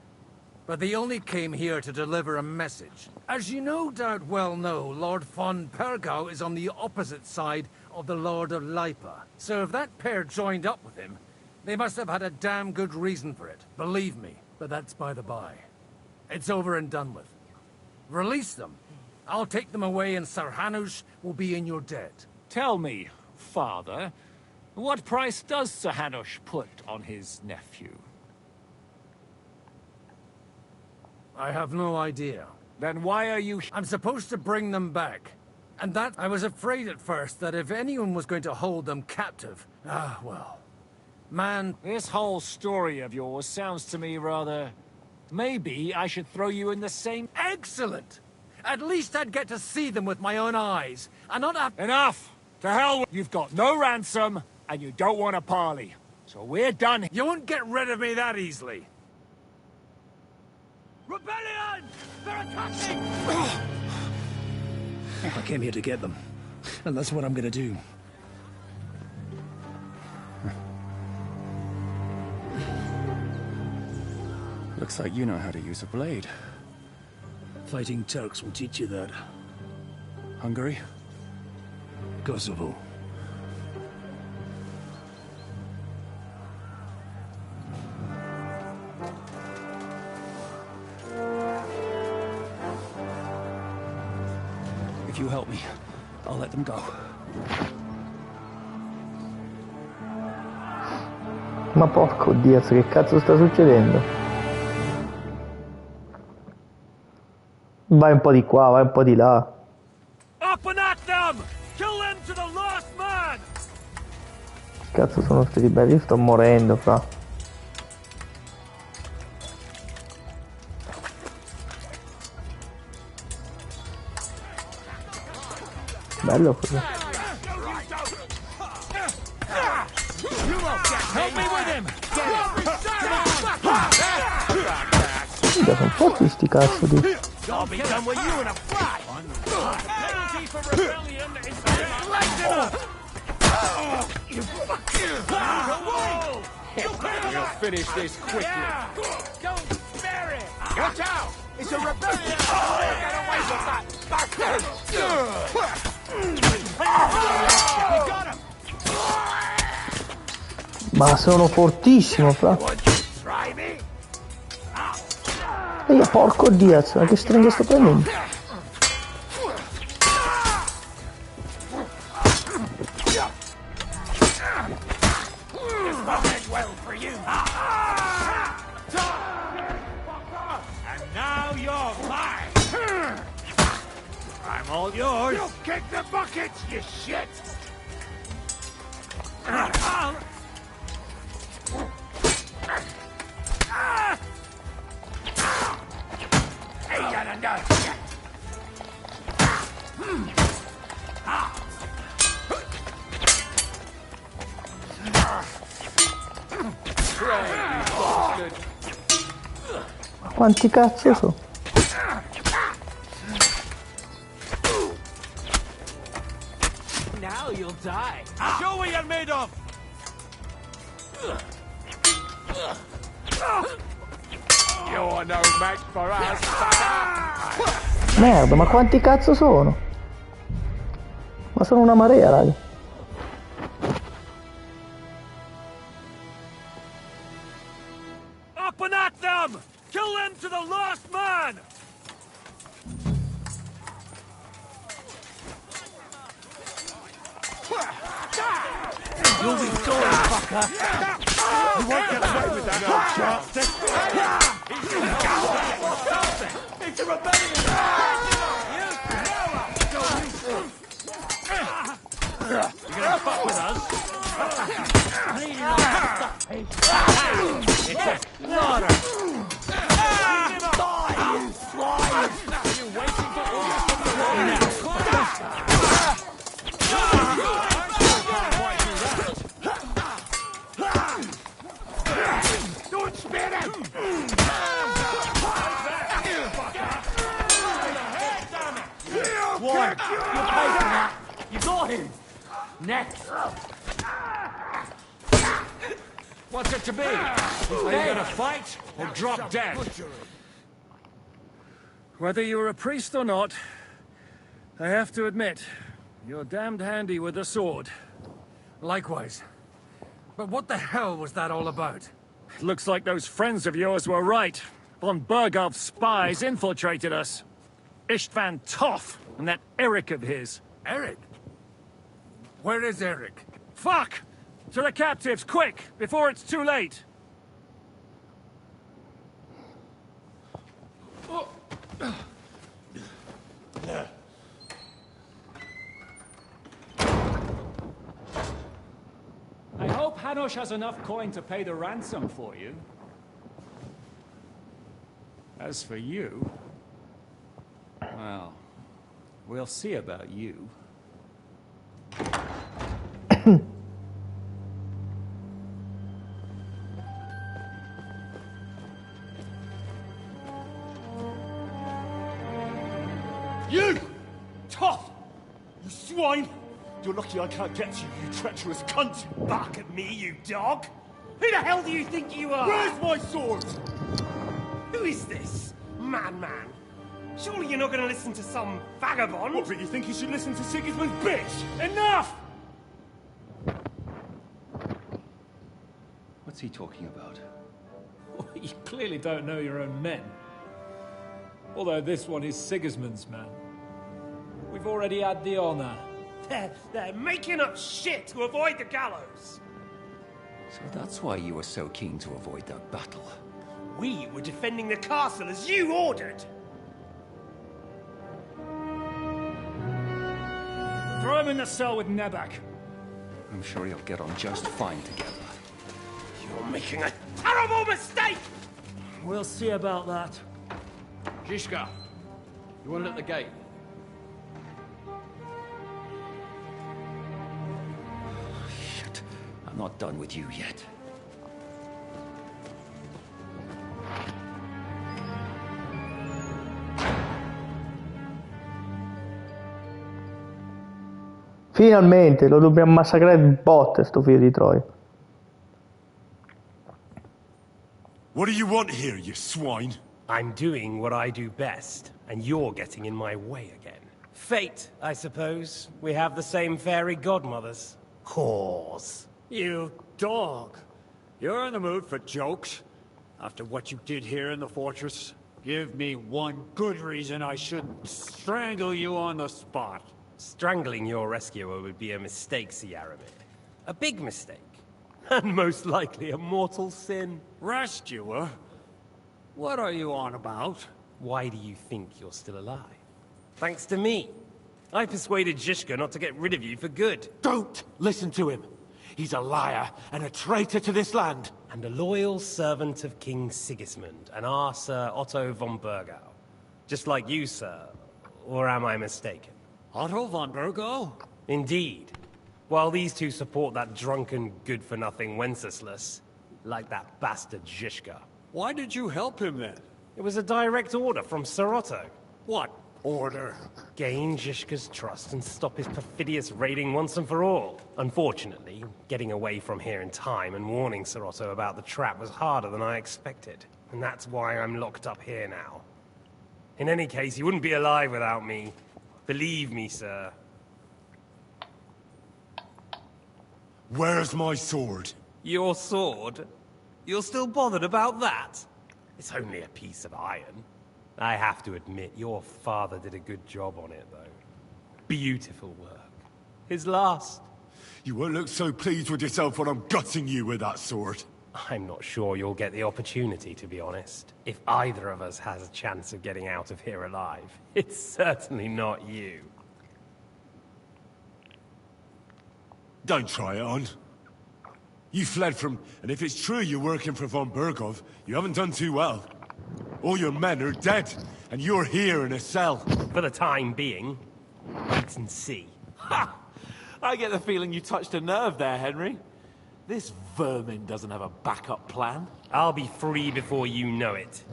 But they only came here to deliver a message. As you no doubt well know, Lord von Bergau is on the opposite side of the Lord of Lipa. So if that pair joined up with him, they must have had a damn good reason for it. Believe me, but that's by the by. It's over and done with. Release them. I'll take them away and Sir Hanush will be in your debt. Tell me, Father, what price does Sir Hanush put on his nephew? I have no idea. Then why are you... I'm supposed to bring them back. And that, I was afraid at first that if anyone was going to hold them captive... well... Man... This whole story of yours sounds to me rather... Maybe I should throw you in the same... Excellent! At least I'd get to see them with my own eyes, and not have... Enough! To hell with... You've got no ransom, and you don't want a parley. So we're done. You won't get rid of me that easily. Rebellion! They're attacking! I came here to get them, and that's what I'm gonna do. Looks like you know how to use a blade. Fighting Turks will teach you that. Hungary? Kosovo. If you help me, I'll let them go. Ma porco Dio, che cazzo sta succedendo? Vai un po' di qua, vai un po' di là. Up and at them! Kill them to the last man! Cazzo sono sti ribelli? Io sto morendo, fra. Bello così. Sono pochi sti cazzo di... I'll be done with you in a flash. Penalty for rebellion is We'll finish this quickly. Don't spare it. Watch out! It's a rebellion. Get away from that bastard! We got him. Ma sono fortissimo, fra. Try me. Ehi, porco Diaz, ma che stringhe sto prendendo? Well for you. And now you're mine. I'm all yours. You kick the bucket, you shit. Hey, you done shit. Ma quanti cazzo sono? Now you'll die. Show what you're made of. You're no match for us, sucker. Merda, ma quanti cazzo sono? Ma sono una marea, raga. Up and at them! Kill them to the last man! You'll be sorry, fucker! You won't get away with that, no chance! It's a rebellion! You're gonna fuck with us? It's a slaughter! Die, you swine! Are you waiting for orders from the war now? Don't spare him! One, you paid for that! You got him! Next! What's it to be? Are you gonna fight or drop dead? Whether you're a priest or not, I have to admit, you're damned handy with a sword. Likewise. But what the hell was that all about? Looks like those friends of yours were right. Von Bergov's spies infiltrated us. Istvan Toth and that Eric of his. Eric? Where is Eric? Fuck! To the captives, quick, before it's too late! I hope Hanush has enough coin to pay the ransom for you. As for you... well, we'll see about you. You! Tough! You swine! You're lucky I can't get you, you treacherous cunt! Bark at me, you dog! Who the hell do you think you are? Where's my sword? Who is this? Man. Surely you're not going to listen to some vagabond? What, but you think you should listen to Sigismund's bitch? Enough! What's he talking about? You clearly don't know your own men. Although this one is Sigismund's man. We've already had the honor. They're making up shit to avoid the gallows. So that's why you were so keen to avoid that battle. We were defending the castle as you ordered. Throw him in the cell with Nebak. I'm sure you'll get on just fine together. You're making a terrible mistake! We'll see about that. Zhishka, you want it at the gate? Not done with you yet. Finalmente, lo dobbiamo massacrare di botte, sto figlio di Troia. What do you want here, you swine? I'm doing what I do best, and you're getting in my way again. Fate, I suppose. We have the same fairy godmothers. Whores. You dog. You're in the mood for jokes? After what you did here in the fortress? Give me one good reason I shouldn't strangle you on the spot. Strangling your rescuer would be a mistake, Yaramir. A big mistake. And most likely a mortal sin. Rescuer? What are you on about? Why do you think you're still alive? Thanks to me. I persuaded Zhishka not to get rid of you for good. Don't listen to him. He's a liar and a traitor to this land. And a loyal servant of King Sigismund and our Sir Otto von Burgau. Just like you, sir. Or am I mistaken? Otto von Burgau? Indeed. While these two support that drunken, good-for-nothing Wenceslas, like that bastard Zhishka. Why did you help him then? It was a direct order from Sir Otto. What order? Gain Zhishka's trust and stop his perfidious raiding once and for all. Unfortunately, getting away from here in time and warning Sir Otto about the trap was harder than I expected. And that's why I'm locked up here now. In any case, he wouldn't be alive without me. Believe me, sir. Where's my sword? Your sword? You're still bothered about that? It's only a piece of iron. I have to admit, your father did a good job on it, though. Beautiful work. His last. You won't look so pleased with yourself when I'm gutting you with that sword. I'm not sure you'll get the opportunity, to be honest. If either of us has a chance of getting out of here alive, it's certainly not you. Don't try it on. You fled from... And if it's true you're working for von Burgov, you haven't done too well. All your men are dead, and you're here in a cell. For the time being, wait and see. Ha! I get the feeling you touched a nerve there, Henry. This vermin doesn't have a backup plan. I'll be free before you know it.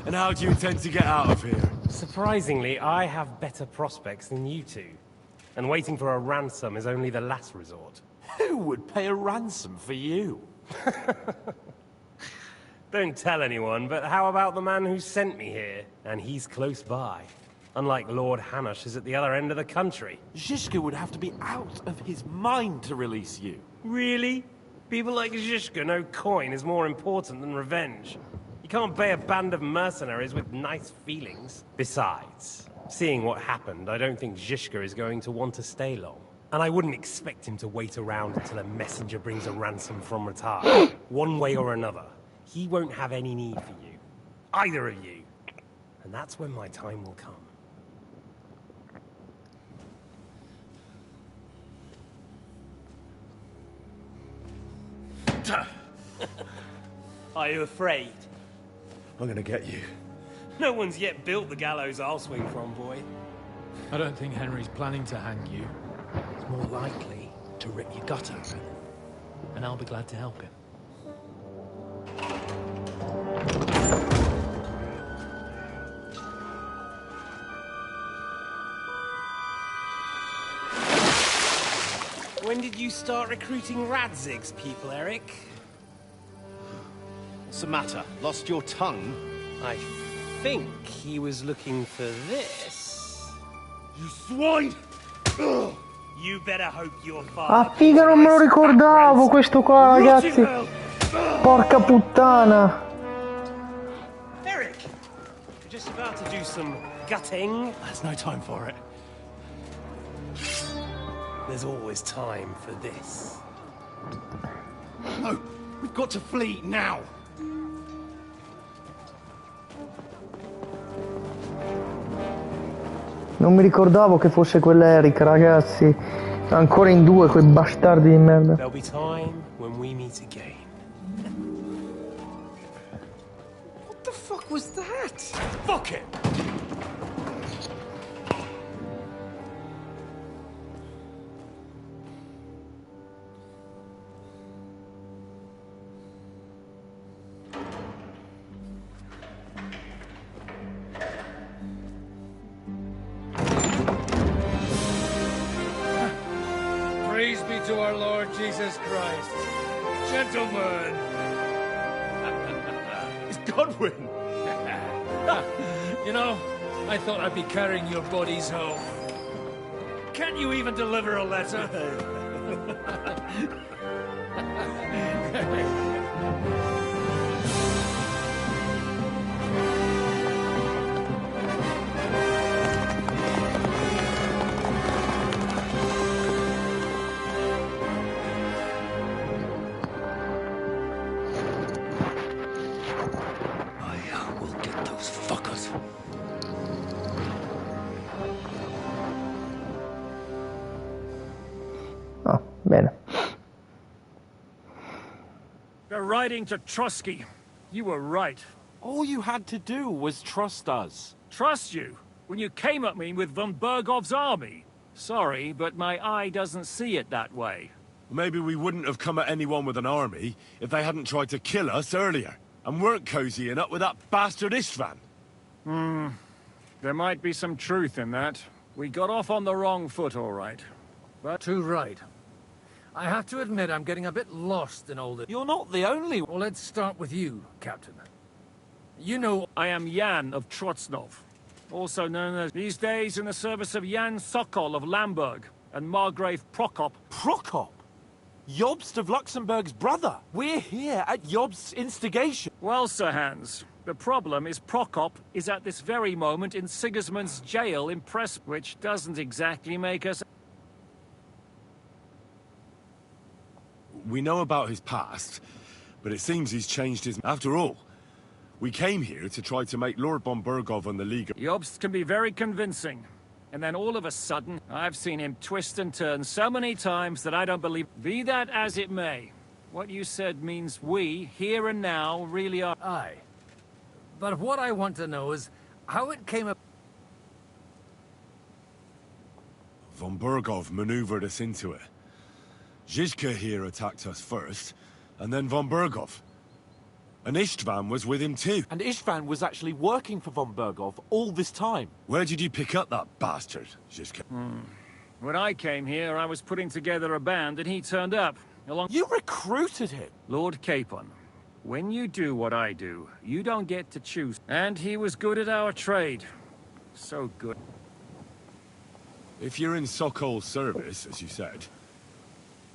And how do you intend to get out of here? Surprisingly, I have better prospects than you two. And waiting for a ransom is only the last resort. Who would pay a ransom for you? Don't tell anyone, but how about the man who sent me here? And he's close by. Unlike Lord Hanush is at the other end of the country. Zhishka would have to be out of his mind to release you. Really? People like Zhishka know coin is more important than revenge. You can't pay a band of mercenaries with nice feelings. Besides, seeing what happened, I don't think Zhishka is going to want to stay long. And I wouldn't expect him to wait around until a messenger brings a ransom from Ratar. One way or another, he won't have any need for you. Either of you. And that's when my time will come. Are you afraid? I'm gonna get you. No one's yet built the gallows I'll swing from, boy. I don't think Henry's planning to hang you. It's more likely to rip your gut open. And I'll be glad to help him. When did you start recruiting Radzig's people, Eric? What's the matter? Lost your tongue? I think he was looking for this. You swine! You better hope your father... Ah, figa, non me lo ricordavo questo qua, ragazzi. Porca puttana. Eric! You're just about to do some gutting. There's no time for it. There's always time for this. No, we've got to flee now. Non mi ricordavo che fosse quell'Eric, ragazzi. Ancora in due, quei bastardi di merda. There'll be time when we meet again. What the fuck was that? Fuck it! to our Lord Jesus Christ. Gentlemen. It's Godwin! You know, I thought I'd be carrying your bodies home. Can't you even deliver a letter? Ah, bene. They're riding to Trusky. You were right. All you had to do was trust us. Trust you? When you came at me with von Bergov's army? Sorry, but my eye doesn't see it that way. Maybe we wouldn't have come at anyone with an army if they hadn't tried to kill us earlier, and weren't cozying up with that bastard Istvan. There might be some truth in that. We got off on the wrong foot, all right. But Too right. I have to admit I'm getting a bit lost in all this. You're not the only... Well, let's start with you, Captain. You know... I am Jan of Trotsnov, also known as these days in the service of Jan Sokol of Lamberg and Margrave Prokop. Prokop? Jobst of Luxembourg's brother. We're here at Jobst's instigation. Well, Sir Hans, the problem is Prokop is at this very moment in Sigismund's jail in Press, which doesn't exactly make us... We know about his past, but it seems he's changed his... After all, we came here to try to make Lord von Bergov and the League... Jobst can be very convincing. And then all of a sudden, I've seen him twist and turn so many times that I don't believe... Be that as it may, what you said means we, here and now, really are... Aye. But what I want to know is how it came up... Von Bergov maneuvered us into it. Zizka here attacked us first, and then von Bergov. And Istvan was with him too. And Istvan was actually working for von Bergov all this time. Where did you pick up that bastard, Zizka? When I came here, I was putting together a band and he turned up, along... You recruited him? Lord Capon. When you do what I do, you don't get to choose. And he was good at our trade. So good. If you're in Sokol's service, as you said...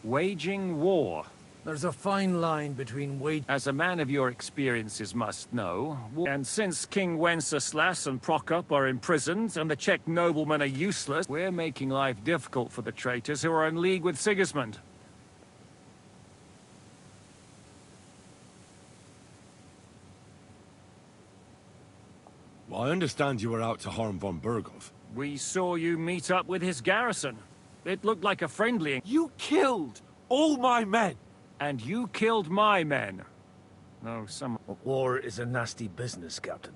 Waging war. There's a fine line between As a man of your experiences must know, and since King Wenceslas and Prokop are imprisoned and the Czech noblemen are useless, we're making life difficult for the traitors who are in league with Sigismund. Well, I understand you were out to harm von Bergov. We saw you meet up with his garrison. It looked like a friendly... You killed all my men! And you killed my men. No, some... War is a nasty business, Captain.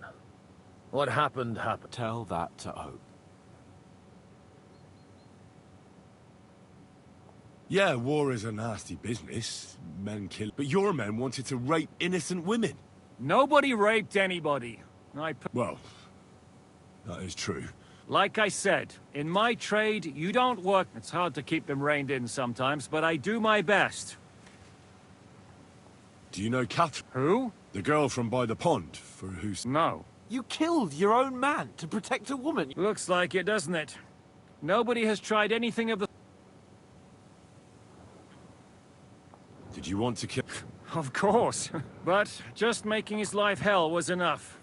What happened, happened. Tell that to Oak. Yeah, war is a nasty business. Men kill... But your men wanted to rape innocent women. Nobody raped anybody. Well, that is true. Like I said, in my trade, you don't work... It's hard to keep them reined in sometimes, but I do my best. Do you know Catherine? Who? The girl from by the pond, for whose... No. You killed your own man to protect a woman. Looks like it, doesn't it? Nobody has tried anything of the... Did you want to kill... Of course. But just making his life hell was enough.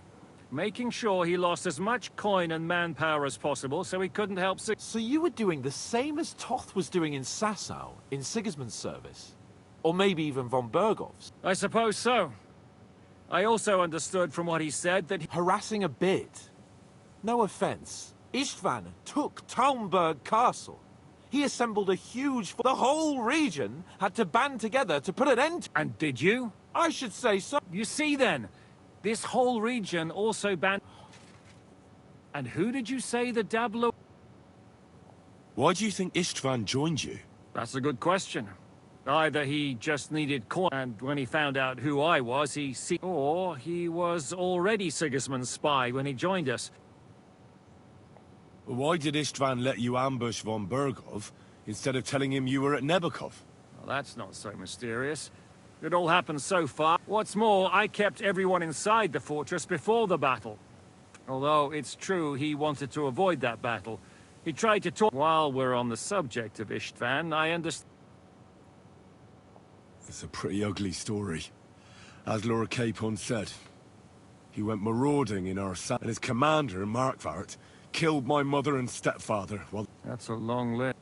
Making sure he lost as much coin and manpower as possible so he couldn't help... So you were doing the same as Toth was doing in Sasau, in Sigismund's service? Or maybe even von Bergov's? I suppose so. I also understood from what he said that... Harassing a bit. No offense. Istvan took Talmberg Castle. He assembled a huge... The whole region had to band together to put an end to... And did you? I should say so. You see then, this whole region also banned... And who did you say the dabbler... Why do you think Istvan joined you? That's a good question. Either he just needed coin, and when he found out who I was, or he was already Sigismund's spy when he joined us. Why did Istvan let you ambush von Bergov instead of telling him you were at Nebukov? Well, that's not so mysterious. It all happened so far. What's more, I kept everyone inside the fortress before the battle. Although it's true he wanted to avoid that battle. He tried to talk. While we're on the subject of Istvan, I understand. It's a pretty ugly story. As Lord Capon said, he went marauding in our and his commander, Markvart, killed my mother and stepfather while... That's a long list.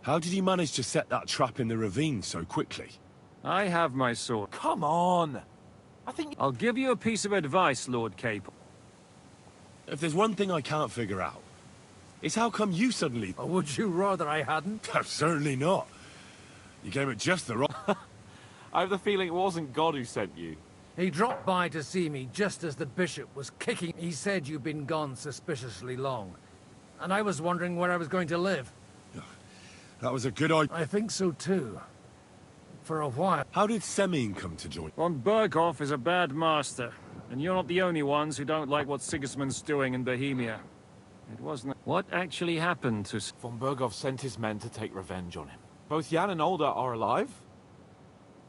How did he manage to set that trap in the ravine so quickly? I have my sword. Come on! I think... I'll give you a piece of advice, Lord Capon. If there's one thing I can't figure out, it's how come you suddenly... Or would you rather I hadn't? Certainly not. You came at just the wrong... I have the feeling it wasn't God who sent you. He dropped by to see me just as the bishop was kicking. He said you'd been gone suspiciously long. And I was wondering where I was going to live. That was a good idea. I think so too. For a while. How did Semyon come to join? Von Berghoff is a bad master, and you're not the only ones who don't like what Sigismund's doing in Bohemia. It wasn't... What actually happened to... Von Berghoff sent his men to take revenge on him. Both Jan and Olda are alive,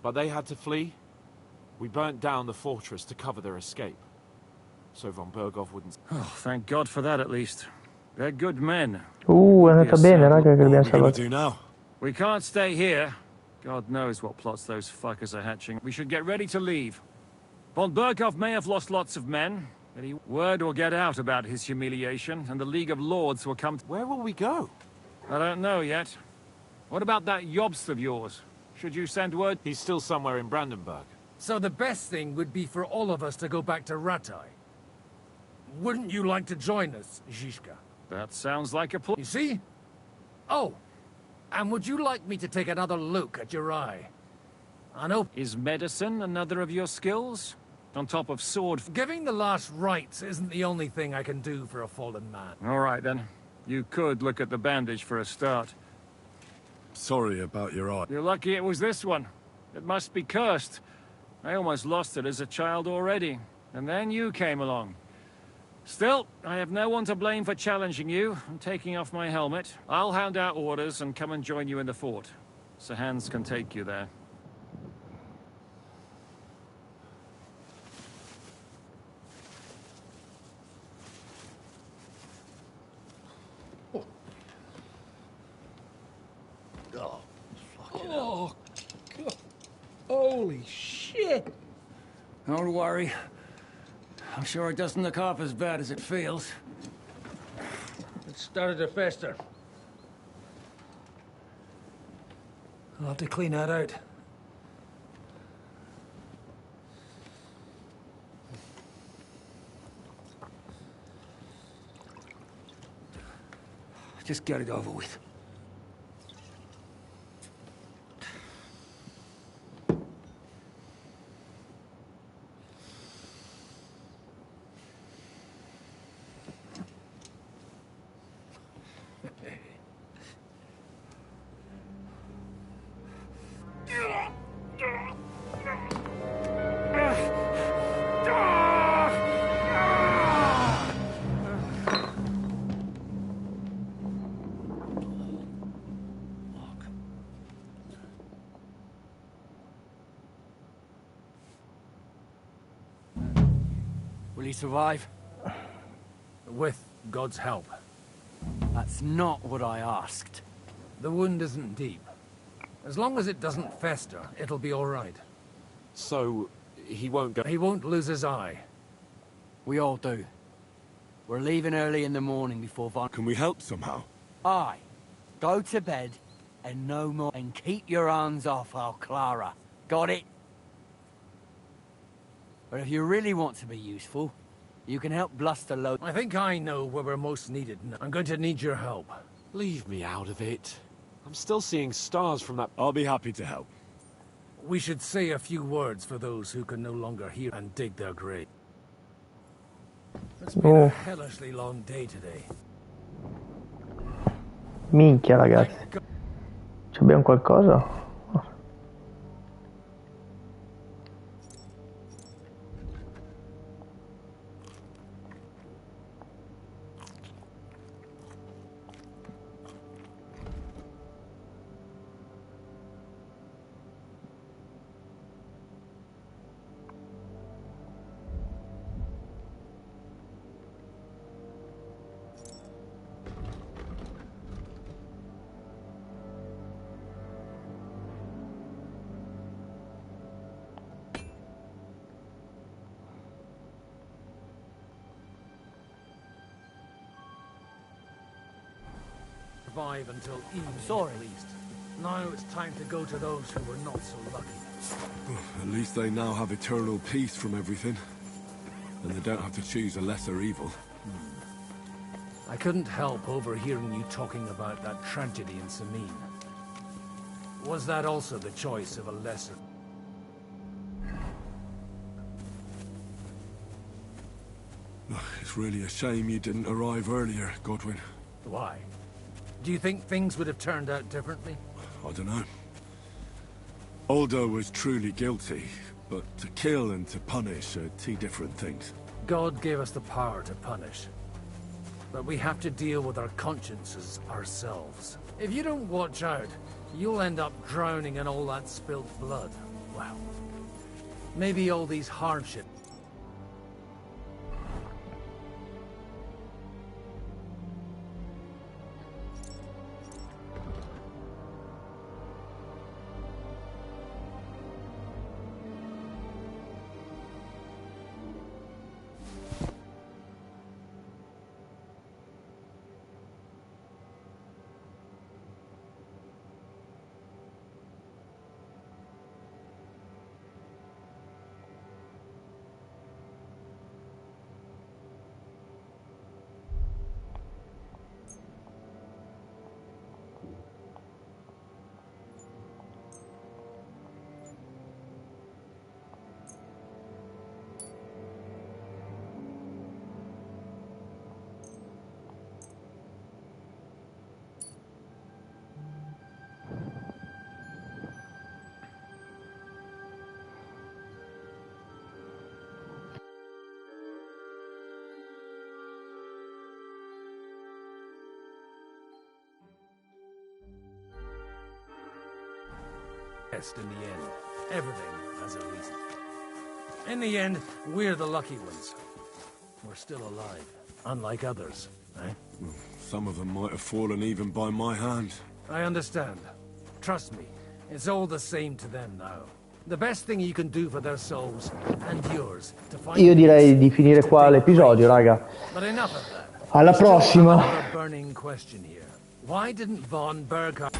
but they had to flee. We burnt down the fortress to cover their escape, so Von Berghoff wouldn't... Oh, thank God for that at least. They're good men. È andata bene, raga, che li abbiamo salvati. We can't stay here. God knows what plots those fuckers are hatching. We should get ready to leave. Von Berghoff may have lost lots of men, but word will get out about his humiliation, and the League of Lords will come... Where will we go? I don't know yet. What about that Jobst of yours? Should you send word? He's still somewhere in Brandenburg. So the best thing would be for all of us to go back to Ratai. Wouldn't you like to join us, Zizka? That sounds like a plan. You see? Oh, and would you like me to take another look at your eye? I know... Is medicine another of your skills? On top of sword... Giving the last rites isn't the only thing I can do for a fallen man. All right, then. You could look at the bandage for a start. Sorry about your eye. You're lucky it was this one. It must be cursed. I almost lost it as a child already. And then you came along. Still, I have no one to blame for challenging you and taking off my helmet. I'll hand out orders and come and join you in the fort. Sir Hans can take you there. Oh, God. Holy shit! Don't worry. I'm sure it doesn't look half as bad as it feels. It started to fester. I'll have to clean that out. Just get it over with. Will he survive? With God's help. That's not what I asked. The wound isn't deep. As long as it doesn't fester, it'll be all right. So, he won't go... He won't lose his eye. We all do. We're leaving early in the morning before Von... Can we help somehow? Aye. Go to bed, and no more. And keep your hands off our Clara. Got it? But if you really want to be useful, you can help bluster load... I think I know where we're most needed. I'm going to need your help. Leave me out of it. I'm still seeing stars from that... I'll be happy to help. We should say a few words for those who can no longer hear and dig their grave. It's been a hellishly long day today. Minchia, ragazzi. Ci abbiamo qualcosa? survive until evening at least. Now it's time to go to those who were not so lucky. At least they now have eternal peace from everything. And they don't have to choose a lesser evil. I couldn't help overhearing you talking about that tragedy in Samine. Was that also the choice of a lesser? It's really a shame you didn't arrive earlier, Godwin. Why? Do you think things would have turned out differently? I don't know. Aldo was truly guilty, but to kill and to punish are two different things. God gave us the power to punish. But we have to deal with our consciences ourselves. If you don't watch out, you'll end up drowning in all that spilt blood. Well, maybe all these hardships. In the end, everything has a reason. In the end, we're the lucky ones. We're still alive, unlike others, eh? Some of them might have fallen even by my hand. I understand. Trust me, it's all the same to them now. The best thing you can do for their souls and yours to find. Io direi di finire qua l'episodio, raga. But enough of that. Alla prossima. Burning question here. Why didn't von Berghardt